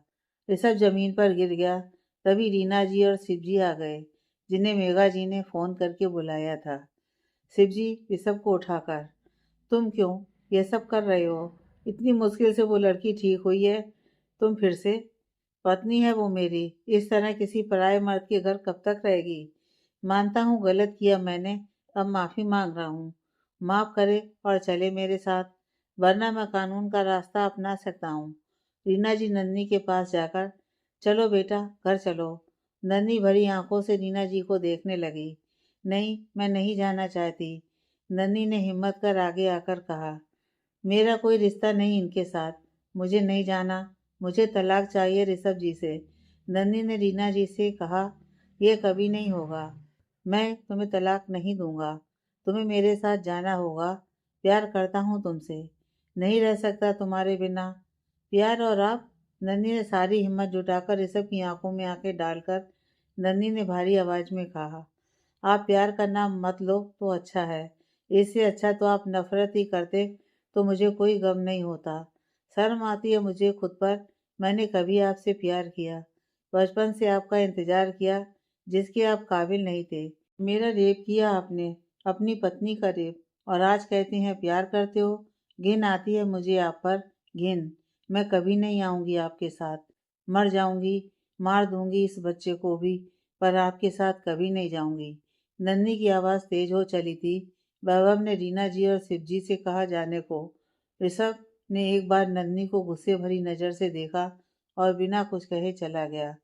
ऋषभ जमीन पर गिर गया। तभी रीना जी और शिव जी आ गए, जिन्हें मेघा जी ने फोन करके बुलाया था। शिव जी ऋषभ को उठाकर, तुम क्यों ये सब कर रहे हो? इतनी मुश्किल से वो लड़की ठीक हुई है, तुम फिर से? पत्नी है वो मेरी, इस तरह किसी पराये मर्द के घर कब तक रहेगी? मानता हूँ गलत किया मैंने, अब माफ़ी मांग रहा हूँ। माफ़ करे और चले मेरे साथ, वरना मैं कानून का रास्ता अपना सकता हूँ। रीना जी नन्ही के पास जाकर, चलो बेटा घर चलो। नन्ही भरी आंखों से रीना जी को देखने लगी। नहीं, मैं नहीं जाना चाहती। नन्ही ने हिम्मत कर आगे आकर कहा, मेरा कोई रिश्ता नहीं इनके साथ, मुझे नहीं जाना। मुझे तलाक चाहिए ऋषभ जी से। नन्ही ने रीना जी से कहा, यह कभी नहीं होगा। मैं तुम्हें तलाक नहीं दूंगा। तुम्हें मेरे साथ जाना होगा। प्यार करता हूँ तुमसे, नहीं रह सकता तुम्हारे बिना। प्यार और आप? नन्ही ने सारी हिम्मत जुटाकर ऋषभ की आंखों में आंखें डालकर नन्ही ने भारी आवाज में कहा, आप प्यार का नाम मत लो तो अच्छा है। इससे अच्छा तो आप नफरत ही करते तो मुझे कोई गम नहीं होता। शर्म आती है मुझे खुद पर। मैंने कभी आपसे प्यार किया? बचपन से आपका इंतजार किया, जिसके आप काबिल नहीं थे। मेरा रेप किया आपने, अपनी पत्नी का रेप, और आज कहते हैं प्यार करते हो। घिन आती है मुझे आप पर, घिन। मैं कभी नहीं आऊंगी आपके साथ। मर जाऊंगी, मार दूंगी इस बच्चे को भी, पर आपके साथ कभी नहीं जाऊंगी। नन्ही की आवाज़ तेज हो चली थी। वैभव ने रीना जी और शिव जी से कहा जाने को। ऋषभ ने एक बार नन्ही को गुस्से भरी नज़र से देखा और बिना कुछ कहे चला गया।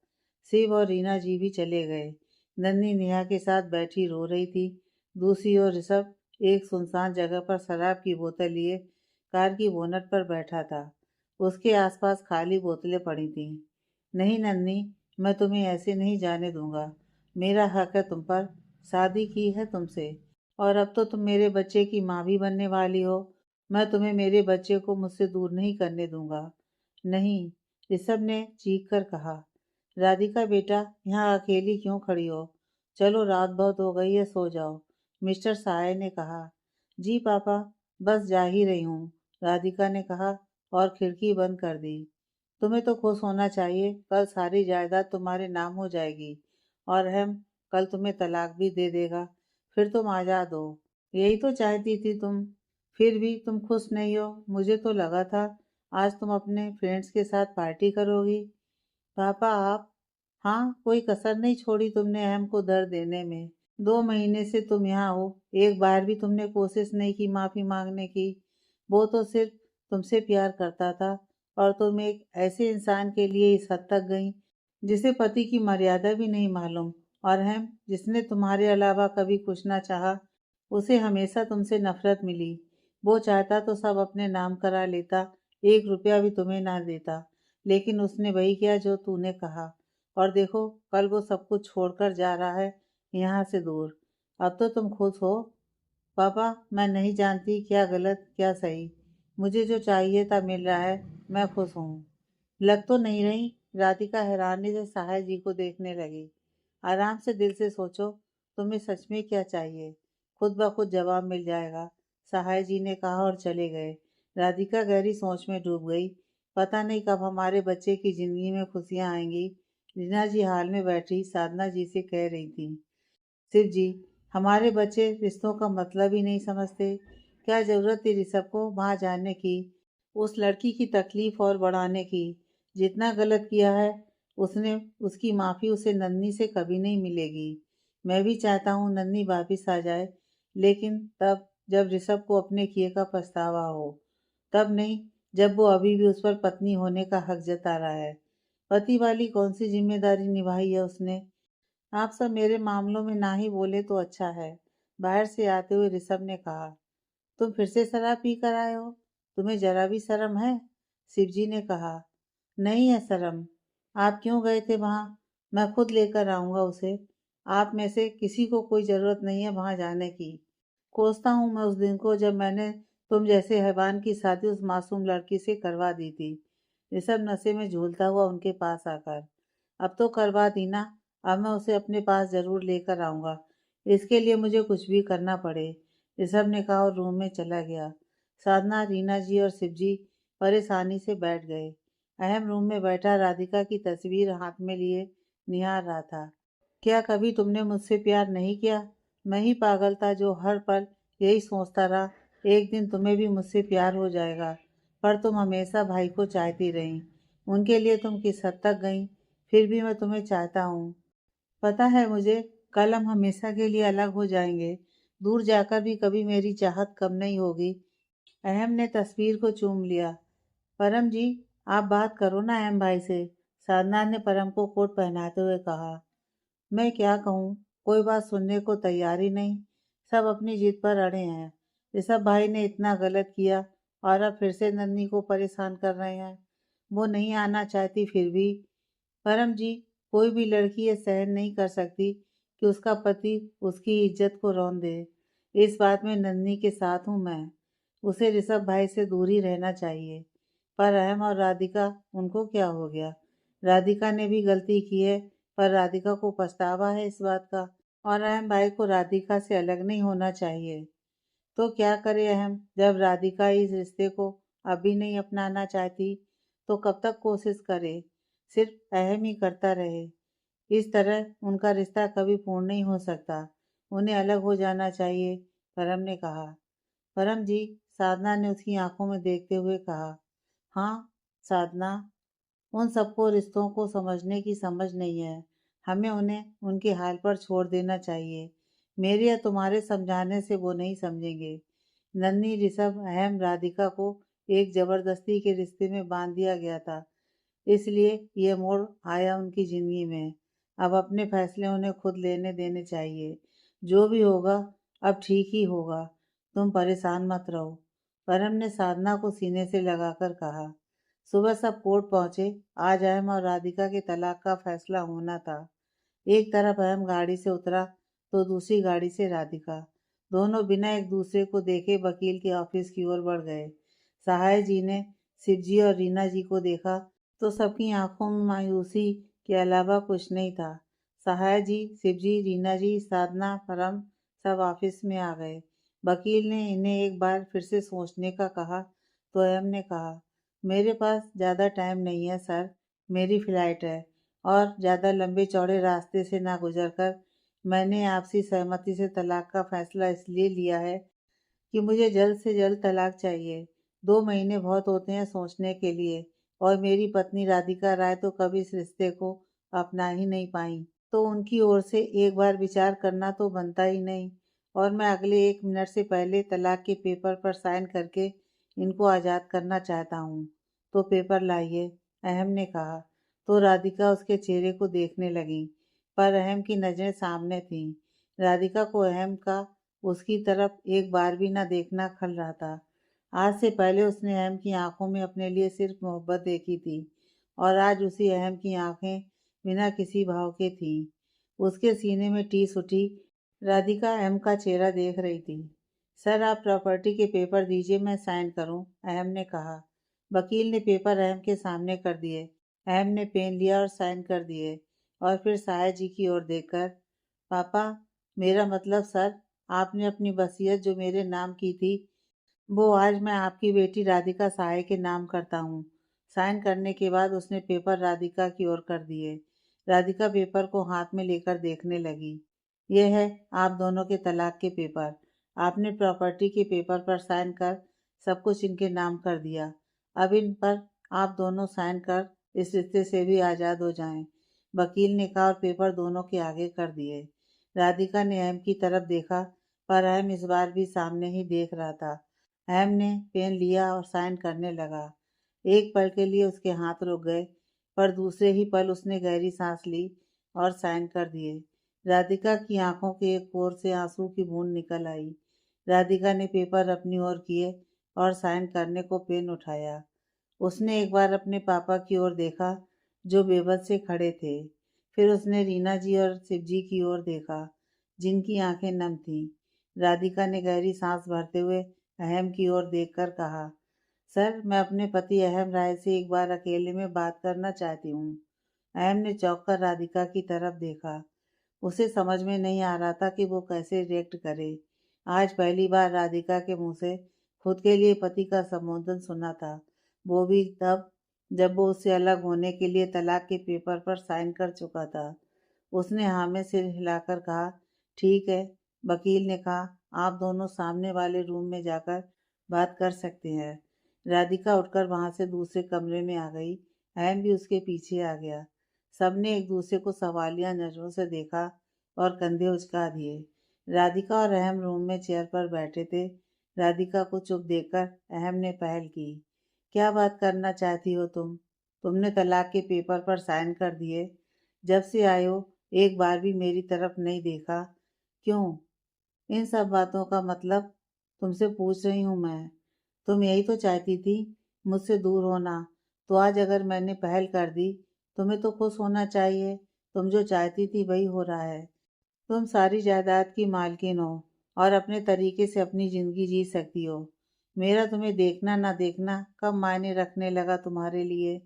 शिव और रीना जी भी चले गए। नन्ही नेहा के साथ बैठी रो रही थी। दूसरी ओर ऋषभ एक सुनसान जगह पर शराब की बोतल लिए कार की बोनट पर बैठा था। उसके आसपास खाली बोतलें पड़ी थीं। नहीं नन्ही, मैं तुम्हें ऐसे नहीं जाने दूंगा। मेरा हक है तुम पर। शादी की है तुमसे और अब तो तुम मेरे बच्चे की माँ भी बनने वाली हो। मैं तुम्हें मेरे बच्चे को मुझसे दूर नहीं करने दूंगा। नहीं, ऋषभ ने चीख कर कहा। राधिका बेटा, यहाँ अकेली क्यों खड़ी हो? चलो रात बहुत हो गई है, सो जाओ। मिस्टर साय ने कहा। जी पापा, बस जा ही रही हूँ, राधिका ने कहा और खिड़की बंद कर दी। तुम्हें तो खुश होना चाहिए, कल सारी जायदाद तुम्हारे नाम हो जाएगी और हम कल तुम्हें तलाक भी दे देगा। फिर तुम आज़ाद हो। यही तो चाहती थी तुम। फिर भी तुम खुश नहीं हो। मुझे तो लगा था आज तुम अपने फ्रेंड्स के साथ पार्टी करोगी। पापा आप, हाँ, कोई कसर नहीं छोड़ी तुमने अहम को दर्द देने में। 2 महीने से तुम यहाँ हो, एक बार भी तुमने कोशिश नहीं की माफ़ी मांगने की। वो तो सिर्फ तुमसे प्यार करता था और तुम एक ऐसे इंसान के लिए इस हद तक गई जिसे पति की मर्यादा भी नहीं मालूम। और हम जिसने तुम्हारे अलावा कभी कुछ ना चाहा, उसे हमेशा तुमसे नफरत मिली। वो चाहता तो सब अपने नाम करा लेता, 1 रुपया भी तुम्हें ना देता, लेकिन उसने वही किया जो तूने कहा। और देखो कल वो सब कुछ छोड़कर जा रहा है यहाँ से दूर। अब तो तुम खुश हो। पापा, मैं नहीं जानती क्या गलत क्या सही। मुझे जो चाहिए था मिल रहा है, मैं खुश हूँ। लग तो नहीं रही। राधिका हैरानी से सहाय जी को देखने लगी। आराम से दिल से सोचो, तुम्हें सच में क्या चाहिए, खुद ब खुद जवाब मिल जाएगा, सहाय जी ने कहा और चले गए। राधिका गहरी सोच में डूब गई। पता नहीं कब हमारे बच्चे की जिंदगी में खुशियां आएंगी। रीना जी हाल में बैठी साधना जी से कह रही थी। शिव जी, हमारे बच्चे रिश्तों का मतलब ही नहीं समझते। क्या जरूरत थी ऋषभ को वहां जाने की, उस लड़की की तकलीफ और बढ़ाने की। जितना गलत किया है उसने, उसकी माफी उसे नन्ही से कभी नहीं मिलेगी। मैं भी चाहता हूँ नन्ही वापिस आ जाए, लेकिन तब जब ऋषभ को अपने किए का पछतावा हो। तब नहीं, जब वो अभी भी उस पर पत्नी होने का हक जता रहा है। पति वाली कौन सी जिम्मेदारी निभाई है उसने। आप सब मेरे मामलों में ना ही बोले तो अच्छा है, बाहर से आते हुए ऋषभ ने कहा। तुम फिर से शराब पी कर आए हो, तुम्हें जरा भी शर्म है? शिवजी ने कहा। नहीं है शर्म। आप क्यों गए थे वहां? मैं खुद लेकर आऊंगा उसे। आप में से किसी को कोई जरूरत नहीं है वहां जाने की। कोसता हूँ मैं उस दिन को जब मैंने तुम जैसे हैवान की शादी उस मासूम लड़की से करवा दी थी। ऋषभ नशे में झूलता हुआ उनके पास आकर। अब तो करवा दी ना, अब मैं उसे अपने पास जरूर लेकर आऊंगा, इसके लिए मुझे कुछ भी करना पड़े, ऋषभ ने कहा और रूम में चला गया। साधना, रीना जी और शिवजी परेशानी से बैठ गए। अहम रूम में बैठा राधिका की तस्वीर हाथ में लिए निहार रहा था। क्या कभी तुमने मुझसे प्यार नहीं किया? मैं ही पागल था जो हर पल यही सोचता रहा, एक दिन तुम्हें भी मुझसे प्यार हो जाएगा। पर तुम हमेशा भाई को चाहती रही। उनके लिए तुम किस हद तक गई, फिर भी मैं तुम्हें चाहता हूँ। पता है मुझे, कल हम हमेशा के लिए अलग हो जाएंगे। दूर जाकर भी कभी मेरी चाहत कम नहीं होगी। अहम ने तस्वीर को चूम लिया। परम जी, आप बात करो ना अहम भाई से, साधना ने परम को कोट पहनाते हुए कहा। मैं क्या कहूँ, कोई बात सुनने को तैयार ही नहीं। सब अपनी जिद पर अड़े हैं। ऋषभ भाई ने इतना गलत किया और अब फिर से नन्ही को परेशान कर रहे हैं। वो नहीं आना चाहती फिर भी। परम जी, कोई भी लड़की ये सहन नहीं कर सकती कि उसका पति उसकी इज्जत को रौंद दे। इस बात में नन्ही के साथ हूँ मैं। उसे ऋषभ भाई से दूर ही रहना चाहिए। पर अहम और राधिका, उनको क्या हो गया? राधिका ने भी गलती की है, पर राधिका को पछतावा है इस बात का। और अहम भाई को राधिका से अलग नहीं होना चाहिए। तो क्या करे अहम, जब राधिका इस रिश्ते को अभी नहीं अपनाना चाहती, तो कब तक कोशिश करे? सिर्फ अहम ही करता रहे। इस तरह उनका रिश्ता कभी पूर्ण नहीं हो सकता। उन्हें अलग हो जाना चाहिए, परम ने कहा। परम जी, साधना ने उसकी आंखों में देखते हुए कहा। हाँ साधना, उन सबको रिश्तों को समझने की समझ नहीं है। हमें उन्हें उनके हाल पर छोड़ देना चाहिए। मेरे या तुम्हारे समझाने से वो नहीं समझेंगे। नन्ही ऋषभ अहम राधिका को एक जबरदस्ती के रिश्ते में बांध दिया गया था, इसलिए ये मोड़ आया उनकी जिंदगी में। अब अपने फैसले उन्हें खुद लेने देने चाहिए। जो भी होगा अब ठीक ही होगा। तुम परेशान मत रहो। परम ने साधना को सीने से लगाकर कहा। सुबह सब कोर्ट पहुंचे। आज अहम और राधिका के तलाक का फैसला होना था। एक तरफ अहम गाड़ी से उतरा तो दूसरी गाड़ी से राधिका। दोनों बिना एक दूसरे को देखे वकील के ऑफिस की ओर बढ़ गए। सहाय जी ने शिवजी और रीना जी को देखा तो सबकी आंखों में मायूसी के अलावा कुछ नहीं था। सहाय जी, शिवजी, रीना जी, साधना, परम सब ऑफिस में आ गए। वकील ने इन्हें एक बार फिर से सोचने का कहा तो अहम ने कहा, मेरे पास ज़्यादा टाइम नहीं है सर। मेरी फ्लाइट है और ज़्यादा लंबे चौड़े रास्ते से ना गुजरकर मैंने आपसी सहमति से तलाक का फैसला इसलिए लिया है कि मुझे जल्द से जल्द तलाक चाहिए। 2 महीने बहुत होते हैं सोचने के लिए, और मेरी पत्नी राधिका राय तो कभी इस रिश्ते को अपना ही नहीं पाई, तो उनकी ओर से एक बार विचार करना तो बनता ही नहीं। और मैं अगले 1 मिनट से पहले तलाक के पेपर पर साइन करके इनको आज़ाद करना चाहता हूँ। तो पेपर लाइए, अहम ने कहा। तो राधिका उसके चेहरे को देखने लगी, पर अहम की नज़रें सामने थीं। राधिका को अहम का उसकी तरफ एक बार भी न देखना खल रहा था। आज से पहले उसने अहम की आंखों में अपने लिए सिर्फ मोहब्बत देखी थी, और आज उसी अहम की आंखें बिना किसी भाव के थीं। उसके सीने में टीस उठी। राधिका अहम का चेहरा देख रही थी। सर, आप प्रॉपर्टी के पेपर दीजिए, मैं साइन करूं, अहम ने कहा। वकील ने पेपर अहम के सामने कर दिए। अहम ने पेन लिया और साइन कर दिए, और फिर साया जी की ओर देखकर, पापा, मेरा मतलब सर, आपने अपनी वसीयत जो मेरे नाम की थी, वो आज मैं आपकी बेटी राधिका सहाय के नाम करता हूँ। साइन करने के बाद उसने पेपर राधिका की ओर कर दिए। राधिका पेपर को हाथ में लेकर देखने लगी। यह है आप दोनों के तलाक के पेपर। आपने प्रॉपर्टी के पेपर पर साइन कर सब कुछ इनके नाम कर दिया। अब इन पर आप दोनों साइन कर इस रिश्ते से भी आज़ाद हो जाएं। वकील ने कहा और पेपर दोनों के आगे कर दिए। राधिका ने अहम की तरफ देखा, पर अहम इस बार भी सामने ही देख रहा था। अहम ने पेन लिया और साइन करने लगा। एक पल के लिए उसके हाथ रुक गए, पर दूसरे ही पल उसने गहरी सांस ली और साइन कर दिए। राधिका की आंखों के एक कोर से आंसू की बूंद निकल आई। राधिका ने पेपर अपनी ओर किए और साइन करने को पेन उठाया। उसने एक बार अपने पापा की ओर देखा, जो बेबस से खड़े थे। फिर उसने रीना जी और शिवजी की ओर देखा, जिनकी आंखें नम थीं। राधिका ने गहरी सांस भरते हुए अहम की ओर देखकर कहा, सर, मैं अपने पति अहम राय से एक बार अकेले में बात करना चाहती हूँ। अहम ने चौंक कर राधिका की तरफ देखा। उसे समझ में नहीं आ रहा था कि वो कैसे रिएक्ट करे। आज पहली बार राधिका के मुंह से खुद के लिए पति का संबोधन सुना था, वो भी तब जब वो उससे अलग होने के लिए तलाक के पेपर पर साइन कर चुका था। उसने हाँ में सिर हिलाकर कहा, ठीक है। वकील ने कहा, आप दोनों सामने वाले रूम में जाकर बात कर सकते हैं। राधिका उठकर वहां से दूसरे कमरे में आ गई। अहम भी उसके पीछे आ गया। सबने एक दूसरे को सवालिया नजरों से देखा और कंधे उचका दिए। राधिका और अहम रूम में चेयर पर बैठे थे। राधिका को चुप देखकर अहम ने पहल की। क्या बात करना चाहती हो तुम? तुमने तलाक के पेपर पर साइन कर दिए। जब से आए हो एक बार भी मेरी तरफ नहीं देखा। क्यों? इन सब बातों का मतलब तुमसे पूछ रही हूँ मैं। तुम यही तो चाहती थी, मुझसे दूर होना। तो आज अगर मैंने पहल कर दी, तुम्हें तो खुश होना चाहिए। तुम जो चाहती थी वही हो रहा है। तुम सारी जायदाद की मालकिन हो और अपने तरीके से अपनी जिंदगी जी सकती हो। मेरा तुम्हें देखना ना देखना कब मायने रखने लगा तुम्हारे लिए?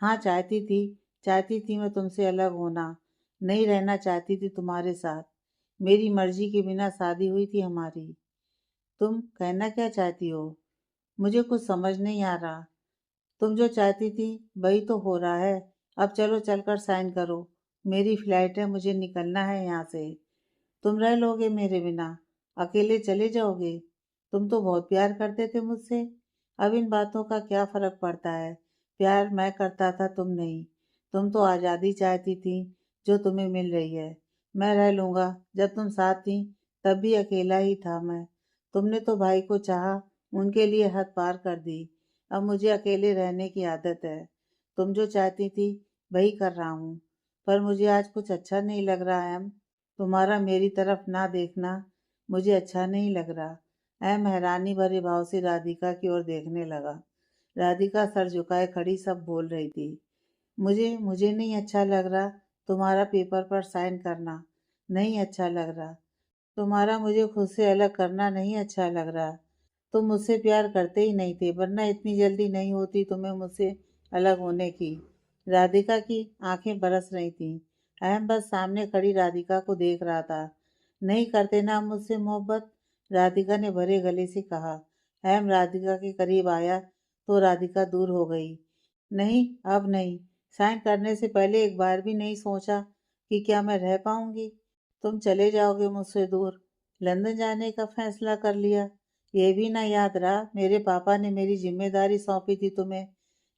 हाँ, चाहती थी मैं तुमसे अलग होना। नहीं रहना चाहती थी तुम्हारे साथ। मेरी मर्जी के बिना शादी हुई थी हमारी। तुम कहना क्या चाहती हो? मुझे कुछ समझ नहीं आ रहा। तुम जो चाहती थी वही तो हो रहा है। अब चलो, चलकर साइन करो। मेरी फ्लाइट है, मुझे निकलना है यहाँ से। तुम रह लोगे मेरे बिना? अकेले चले जाओगे? तुम तो बहुत प्यार करते थे मुझसे। अब इन बातों का क्या फर्क पड़ता है? प्यार मैं करता था, तुम नहीं। तुम तो आज़ादी चाहती थी जो तुम्हें मिल रही है। मैं रह लूँगा, जब तुम साथ थी तब भी अकेला ही था मैं। तुमने तो भाई को चाहा, उनके लिए हद पार कर दी। अब मुझे अकेले रहने की आदत है। तुम जो चाहती थी वही कर रहा हूँ। पर मुझे आज कुछ अच्छा नहीं लग रहा है। तुम्हारा मेरी तरफ ना देखना मुझे अच्छा नहीं लग रहा। अहम हैरानी भरे भाव से राधिका की ओर देखने लगा। राधिका सर झुकाए खड़ी सब बोल रही थी। मुझे मुझे नहीं अच्छा लग रहा। तुम्हारा पेपर पर साइन करना नहीं अच्छा लग रहा। तुम्हारा मुझे खुद से अलग करना नहीं अच्छा लग रहा। तुम मुझसे प्यार करते ही नहीं थे, वरना इतनी जल्दी नहीं होती तुम्हें मुझसे अलग होने की। राधिका की आंखें बरस रही थीं। अहम बस सामने खड़ी राधिका को देख रहा था। नहीं करते ना मुझसे मोहब्बत? राधिका ने भरे गले से कहा। अहम राधिका के करीब आया तो राधिका दूर हो गई। नहीं, अब नहीं। साइन करने से पहले एक बार भी नहीं सोचा कि क्या मैं रह पाऊंगी? तुम चले जाओगे मुझसे दूर। लंदन जाने का फैसला कर लिया। ये भी ना याद रहा मेरे पापा ने मेरी जिम्मेदारी सौंपी थी तुम्हें।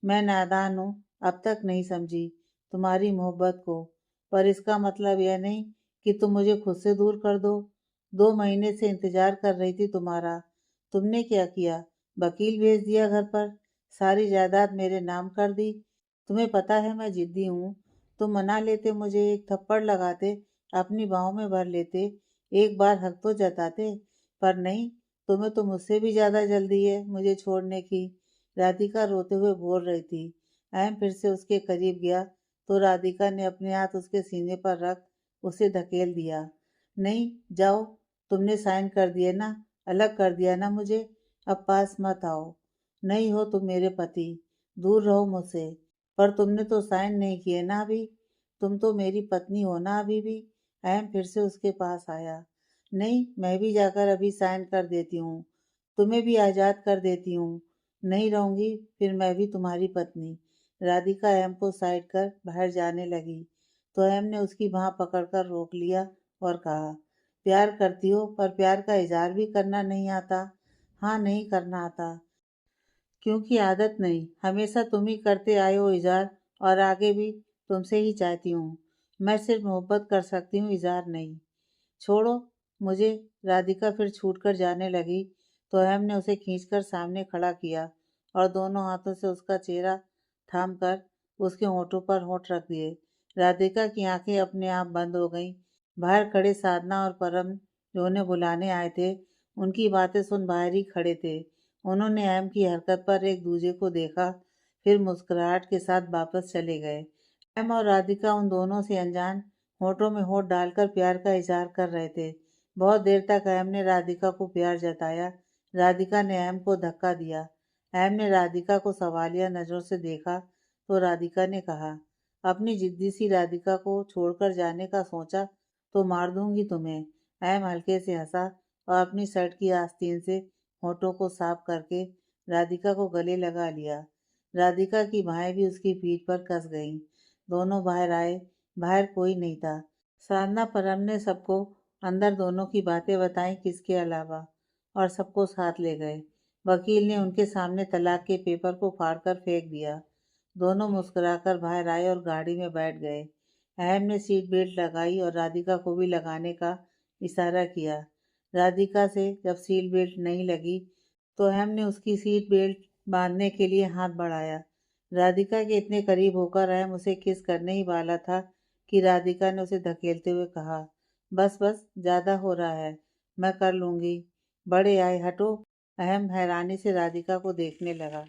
मैं नादान हूँ, अब तक नहीं समझी तुम्हारी मोहब्बत को। पर इसका मतलब यह नहीं कि तुम मुझे खुद से दूर कर दो। 2 महीने से इंतजार कर रही थी तुम्हारा। तुमने क्या किया? वकील भेज दिया घर पर, सारी जायदाद मेरे नाम कर दी। तुम्हें पता है मैं जिद्दी हूँ। तुम मना लेते, मुझे एक थप्पड़ लगाते, अपनी बाहों में भर लेते, एक बार हक तो जताते। पर नहीं, तुम्हें तो मुझसे भी ज्यादा जल्दी है मुझे छोड़ने की। राधिका रोते हुए बोल रही थी। अहम फिर से उसके करीब गया तो राधिका ने अपने हाथ उसके सीने पर रख उसे धकेल दिया। नहीं, जाओ। तुमने साइन कर दिए ना, अलग कर दिया ना मुझे। अब पास मत आओ। नहीं हो तुम मेरे पति, दूर रहो मुझसे। पर तुमने तो साइन नहीं किए ना अभी। तुम तो मेरी पत्नी हो ना अभी भी। अहम फिर से उसके पास आया। नहीं, मैं भी जाकर अभी साइन कर देती हूँ। तुम्हें भी आज़ाद कर देती हूँ। नहीं रहूंगी फिर मैं भी तुम्हारी पत्नी। राधिका अहम को साइड कर बाहर जाने लगी तो अहम ने उसकी बांह पकड़कर रोक लिया और कहा, प्यार करती हो पर प्यार का इजहार भी करना नहीं आता? हाँ, नहीं करना आता, क्योंकि आदत नहीं। हमेशा तुम ही करते आए हो इजहार, और आगे भी तुमसे ही चाहती हूँ। मैं सिर्फ मोहब्बत कर सकती हूँ, इजहार नहीं। छोड़ो मुझे। राधिका फिर छूट कर जाने लगी तो अहम ने उसे खींचकर सामने खड़ा किया और दोनों हाथों से उसका चेहरा थाम कर उसके होठों पर होठ रख दिए। राधिका की आंखें अपने आप बंद हो गईं। बाहर खड़े साधना और परम जो उन्हें बुलाने आए थे, उनकी बातें सुन बाहर ही खड़े थे। उन्होंने अहम की हरकत पर एक दूसरे को देखा, फिर मुस्कुराहट के साथ वापस चले गए। अहम और राधिका उन दोनों से अनजान होठों में होठ डालकर प्यार का इजहार कर रहे थे। बहुत देर तक अहम ने राधिका को प्यार जताया। राधिका ने अहम को धक्का दिया। अहम ने राधिका को सवालिया नजरों से देखा तो राधिका ने कहा, अपनी जिद्दी सी राधिका को छोड़कर जाने का सोचा तो मार दूंगी तुम्हें। अहम हल्के से हंसा और अपनी शर्ट की आस्तीन से होठों को साफ करके राधिका को गले लगा लिया। राधिका की बाहें भी उसकी पीठ पर कस गईं। दोनों बाहर आए। बाहर कोई नहीं था। साधना परम ने सबको अंदर दोनों की बातें बताई किसके अलावा, और सबको साथ ले गए। वकील ने उनके सामने तलाक के पेपर को फाड़कर फेंक दिया। दोनों मुस्कुराकर बाहर आए और गाड़ी में बैठ गए। अहम ने सीट बेल्ट लगाई और राधिका को भी लगाने का इशारा किया। राधिका से जब सीट बेल्ट नहीं लगी तो अहम ने उसकी सीट बेल्ट बांधने के लिए हाथ बढ़ाया। राधिका के इतने करीब होकर अहम उसे किस करने ही वाला था कि राधिका ने उसे धकेलते हुए कहा, बस बस, ज्यादा हो रहा है, मैं कर लूंगी। बड़े आए, हटो। अहम हैरानी से राधिका को देखने लगा।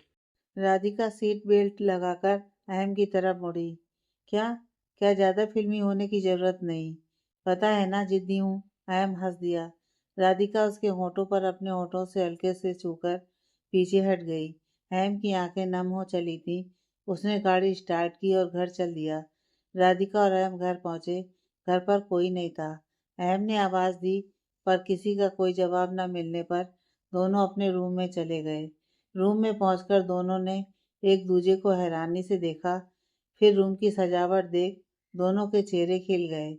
राधिका सीट बेल्ट लगाकर अहम की तरफ मुड़ी। क्या? क्या ज्यादा फिल्मी होने की जरूरत नहीं। पता है ना जिद्दी हूँ। अहम हंस दिया। राधिका उसके होठों पर अपने होठों से हल्के से छूकर पीछे हट गई। अहम की आंखें नम हो चली थी। उसने गाड़ी स्टार्ट की और घर चल दिया। राधिका और अहम घर पहुंचे। घर पर कोई नहीं था। अहम ने आवाज दी पर किसी का कोई जवाब न मिलने पर दोनों अपने रूम में चले गए। रूम में पहुंचकर दोनों ने एक दूसरे को हैरानी से देखा। फिर रूम की सजावट देख दोनों के चेहरे खिल गए।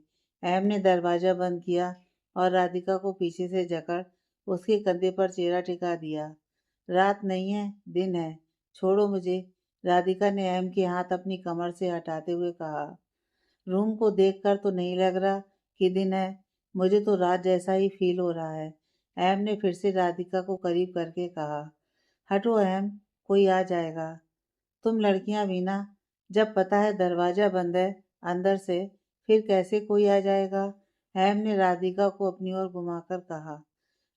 अहम ने दरवाजा बंद किया और राधिका को पीछे से जकड़ उसके कंधे पर चेहरा टिका दिया। रात नहीं है, दिन है। छोड़ो मुझे। राधिका ने अहम के हाथ अपनी कमर से हटाते हुए कहा। रूम को देखकर तो नहीं लग रहा कि दिन है, मुझे तो रात जैसा ही फील हो रहा है। अहम ने फिर से राधिका को करीब करके कहा। हटो अहम, कोई आ जाएगा। तुम लड़कियां भी ना, जब पता है दरवाजा बंद है अंदर से, फिर कैसे कोई आ जाएगा? अहम ने राधिका को अपनी ओर घुमाकर कहा।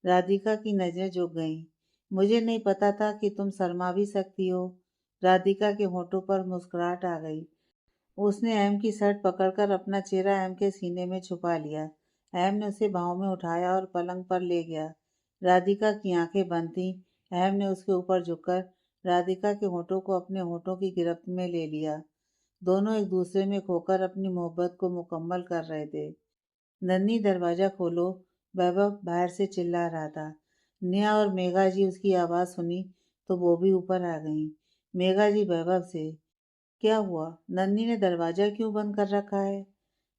राधिका की नजरें झुक गईं। मुझे नहीं पता था कि तुम शर्मा भी सकती हो। राधिका के होठों पर मुस्कुराहट आ गई। उसने अहम की शर्ट पकड़कर अपना चेहरा अहम के सीने में छुपा लिया। अहम ने उसे बाहों में उठाया और पलंग पर ले गया। राधिका की आंखें बंद थीं। अहम ने उसके ऊपर झुककर राधिका के होठों को अपने होठों की गिरफ्त में ले लिया। दोनों एक दूसरे में खोकर अपनी मोहब्बत को मुकम्मल कर रहे थे। नन्ही, दरवाजा खोलो, वैभव बाहर से चिल्ला रहा था। नेहा और मेघा जी उसकी आवाज़ सुनी तो वो भी ऊपर आ गईं। मेघा जी वैभव से, क्या हुआ? नन्ही ने दरवाजा क्यों बंद कर रखा है?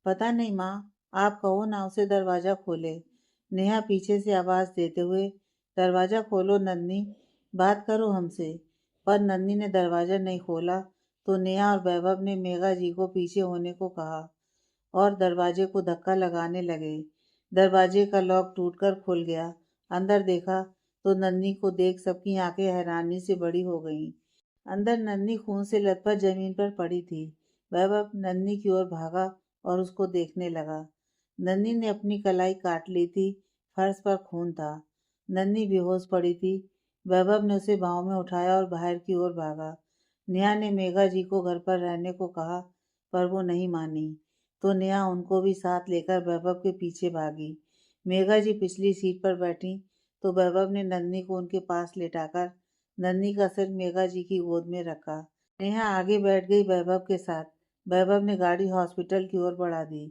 पता नहीं माँ, आप कहो ना उसे दरवाजा खोले। नेहा पीछे से आवाज देते हुए, दरवाजा खोलो नन्ही, बात करो हमसे। पर नन्ही ने दरवाजा नहीं खोला तो नेहा और वैभव ने मेघा जी को पीछे होने को कहा और दरवाजे को धक्का लगाने लगे। दरवाजे का लॉक टूटकर खुल गया। अंदर देखा तो नन्ही को देख सबकी आंखें हैरानी से बड़ी हो गईं। अंदर नन्ही खून से लथपथ जमीन पर पड़ी थी। वैभव नन्ही की ओर भागा और उसको देखने लगा। नन्ही ने अपनी कलाई काट ली थी। फर्श पर खून था। नन्ही बेहोश पड़ी थी। वैभव ने उसे बाहों में उठाया और बाहर की ओर भागा। नेहा ने मेघा जी को घर पर रहने को कहा पर वो नहीं मानी, तो नेहा उनको भी साथ लेकर वैभव के पीछे भागी। मेघा जी पिछली सीट पर बैठी तो वैभव ने नन्ही को उनके पास लेटाकर नन्ही का सिर मेघा जी की गोद में रखा। नेहा आगे बैठ गई वैभव के साथ। वैभव ने गाड़ी हॉस्पिटल की ओर बढ़ा दी।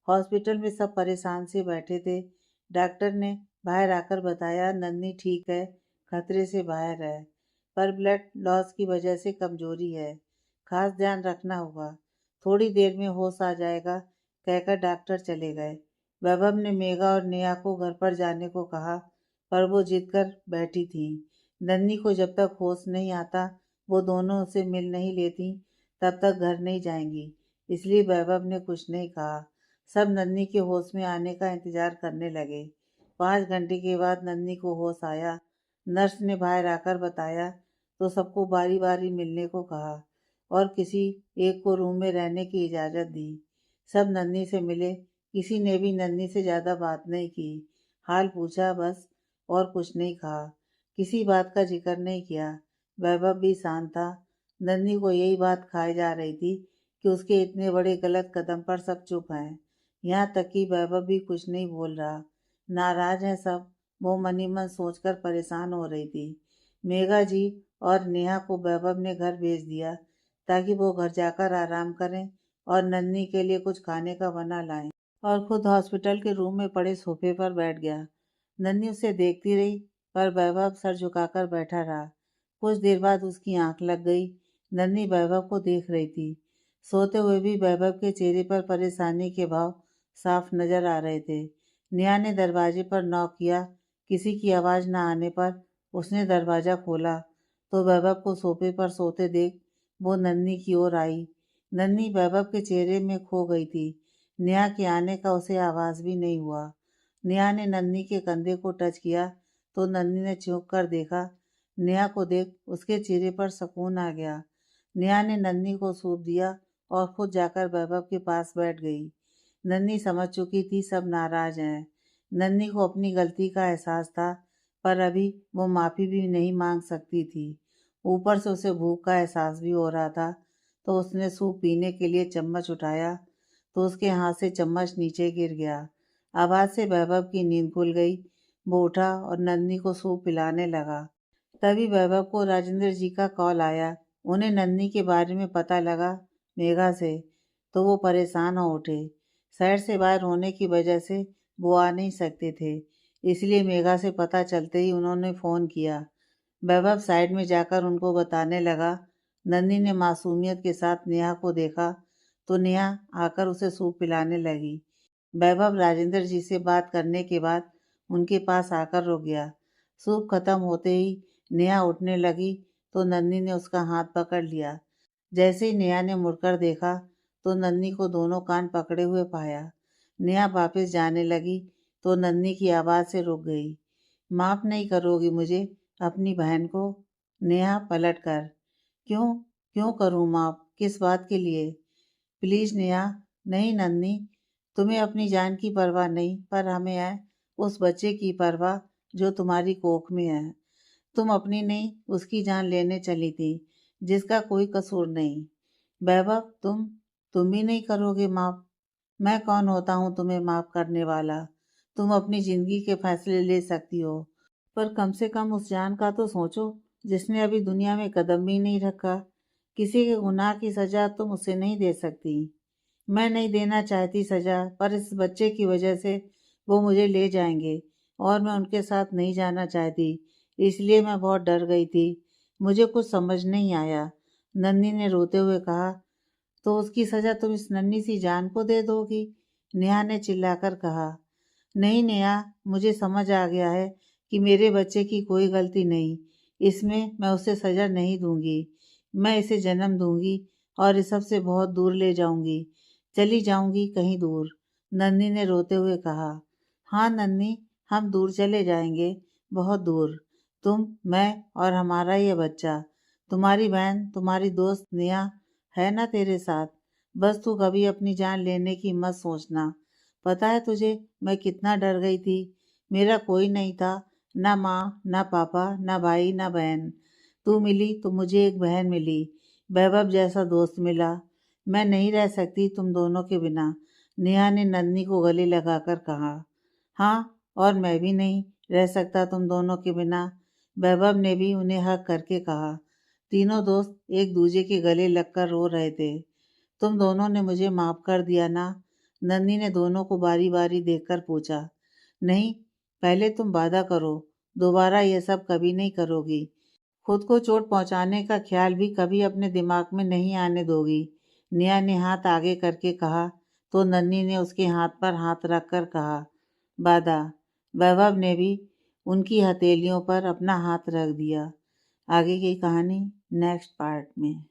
हॉस्पिटल में सब परेशान से बैठे थे। डॉक्टर ने बाहर आकर बताया नन्ही ठीक है, खतरे से बाहर है, पर ब्लड लॉस की वजह से कमजोरी है, खास ध्यान रखना होगा, थोड़ी देर में होश आ जाएगा, कहकर डॉक्टर चले गए। वैभव ने मेघा और नेहा को घर पर जाने को कहा पर वो जिद कर बैठी थी। नन्ही को जब तक होश नहीं आता वो दोनों उसे मिल नहीं लेती तब तक घर नहीं जाएंगी, इसलिए वैभव ने कुछ नहीं कहा। सब नन्ही के होश में आने का इंतजार करने लगे। 5 घंटे के बाद नन्ही को होश आया। नर्स ने बाहर आकर बताया तो सबको बारी बारी मिलने को कहा और किसी एक को रूम में रहने की इजाज़त दी। सब नन्ही से मिले। किसी ने भी नन्ही से ज़्यादा बात नहीं की। हाल पूछा बस, और कुछ नहीं कहा। किसी बात का जिक्र नहीं किया। वैभव भी शांत था। नन्ही को यही बात खाई जा रही थी कि उसके इतने बड़े गलत कदम पर सब चुप हैं। यहाँ तक कि वैभव भी कुछ नहीं बोल रहा। नाराज है सब, वो मन ही मन सोचकर परेशान हो रही थी। मेघा जी और नेहा को वैभव ने घर भेज दिया ताकि वो घर जाकर आराम करें और नन्ही के लिए कुछ खाने का बना लाएं, और खुद हॉस्पिटल के रूम में पड़े सोफे पर बैठ गया। नन्ही उसे देखती रही पर वैभव सर झुकाकर बैठा रहा। कुछ देर बाद उसकी आंख लग गई। नन्ही वैभव को देख रही थी। सोते हुए भी वैभव के चेहरे पर परेशानी के भाव साफ नजर आ रहे थे। नेहा ने दरवाजे पर नॉक किया। किसी की आवाज न आने पर उसने दरवाजा खोला तो वैभव को सोफे पर सोते देख वो नन्ही की ओर आई। नन्ही वैभव के चेहरे में खो गई थी। नेहा के आने का उसे आवाज भी नहीं हुआ। नेहा ने नन्ही के कंधे को टच किया तो नन्ही ने चौंक कर देखा। नेहा को देख उसके चेहरे पर सुकून आ गया। नेहा ने नन्ही को सूप दिया और खुद जाकर वैभव के पास बैठ गई। नन्ही समझ चुकी थी सब नाराज हैं। नन्ही को अपनी गलती का एहसास था पर अभी वो माफ़ी भी नहीं मांग सकती थी। ऊपर से उसे भूख का एहसास भी हो रहा था तो उसने सूप पीने के लिए चम्मच उठाया तो उसके हाथ से चम्मच नीचे गिर गया। आवाज़ से वैभव की नींद खुल गई। वो उठा और नन्ही को सूप पिलाने लगा। तभी वैभव को राजेंद्र जी का कॉल आया। उन्हें नन्ही के बारे में पता लगा मेघा से, तो वो परेशान हो उठे। शहर से बाहर होने की वजह से वो आ नहीं सकते थे, इसलिए मेघा से पता चलते ही उन्होंने फ़ोन किया। वैभव साइड में जाकर उनको बताने लगा। नन्ही ने मासूमियत के साथ नेहा को देखा तो नेहा आकर उसे सूप पिलाने लगी। वैभव राजेंद्र जी से बात करने के बाद उनके पास आकर रुक गया। सूप खत्म होते ही नेहा उठने लगी तो नन्ही ने उसका हाथ पकड़ लिया। जैसे ही नेहा ने मुड़कर देखा तो नन्ही को दोनों कान पकड़े हुए पाया। नेहा वापस जाने लगी तो नन्ही की आवाज़ से रुक गई। माफ़ नहीं करोगी मुझे, अपनी बहन को? नेहा पलट कर, क्यों क्यों करूँ माफ़? किस बात के लिए? प्लीज़ नेहा। नहीं नन्ही, तुम्हें अपनी जान की परवाह नहीं, पर हमें है उस बच्चे की परवाह जो तुम्हारी कोख में है। तुम अपनी नहीं, उसकी जान लेने चली थी, जिसका कोई कसूर नहीं। वैभव, तुम भी नहीं करोगे माफ़? मैं कौन होता हूँ तुम्हें माफ़ करने वाला? तुम अपनी ज़िंदगी के फैसले ले सकती हो, पर कम से कम उस जान का तो सोचो जिसने अभी दुनिया में कदम भी नहीं रखा। किसी के गुनाह की सज़ा तुम उसे नहीं दे सकती। मैं नहीं देना चाहती सज़ा, पर इस बच्चे की वजह से वो मुझे ले जाएंगे और मैं उनके साथ नहीं जाना चाहती, इसलिए मैं बहुत डर गई थी। मुझे कुछ समझ नहीं आया। नन्ही ने रोते हुए कहा। तो उसकी सज़ा तुम इस नन्ही सी जान को दे दोगी? नेहा ने चिल्लाकर कहा। नहीं नेहा, मुझे समझ आ गया है कि मेरे बच्चे की कोई गलती नहीं। इसमें मैं उसे सज़ा नहीं दूंगी। मैं इसे जन्म दूंगी और इस सब से बहुत दूर ले जाऊंगी। चली जाऊंगी कहीं दूर। नन्ही ने रोते हुए कहा। हाँ नन्ही, हम दूर चले जाएंगे, बहुत दूर। तुम, मैं और हमारा ये बच्चा। तुम्हारी बहन, तुम्हारी दोस्त नेहा है ना तेरे साथ? बस तू कभी अपनी जान लेने की मत सोचना। पता है तुझे मैं कितना डर गई थी? मेरा कोई नहीं था, ना माँ, ना पापा, ना भाई, ना बहन। तू मिली तो मुझे एक बहन मिली, वैभव जैसा दोस्त मिला। मैं नहीं रह सकती तुम दोनों के बिना, नेहा ने नन्ही को गले लगाकर कहा। हाँ, और मैं भी नहीं रह सकता तुम दोनों के बिना, वैभव ने भी उन्हें हक करके कहा। तीनों दोस्त एक दूजे के गले लगकर रो रहे थे। तुम दोनों ने मुझे माफ कर दिया ना? नन्ही ने दोनों को बारी बारी देखकर पूछा। नहीं, पहले तुम वादा करो, दोबारा ये सब कभी नहीं करोगी। खुद को चोट पहुंचाने का ख्याल भी कभी अपने दिमाग में नहीं आने दोगी। नेहा ने हाथ आगे करके कहा तो नन्ही ने उसके हाथ पर हाथ रखकर कहा, वादा। वैभव ने भी उनकी हथेलियों पर अपना हाथ रख दिया। आगे की कहानी नेक्स्ट पार्ट में।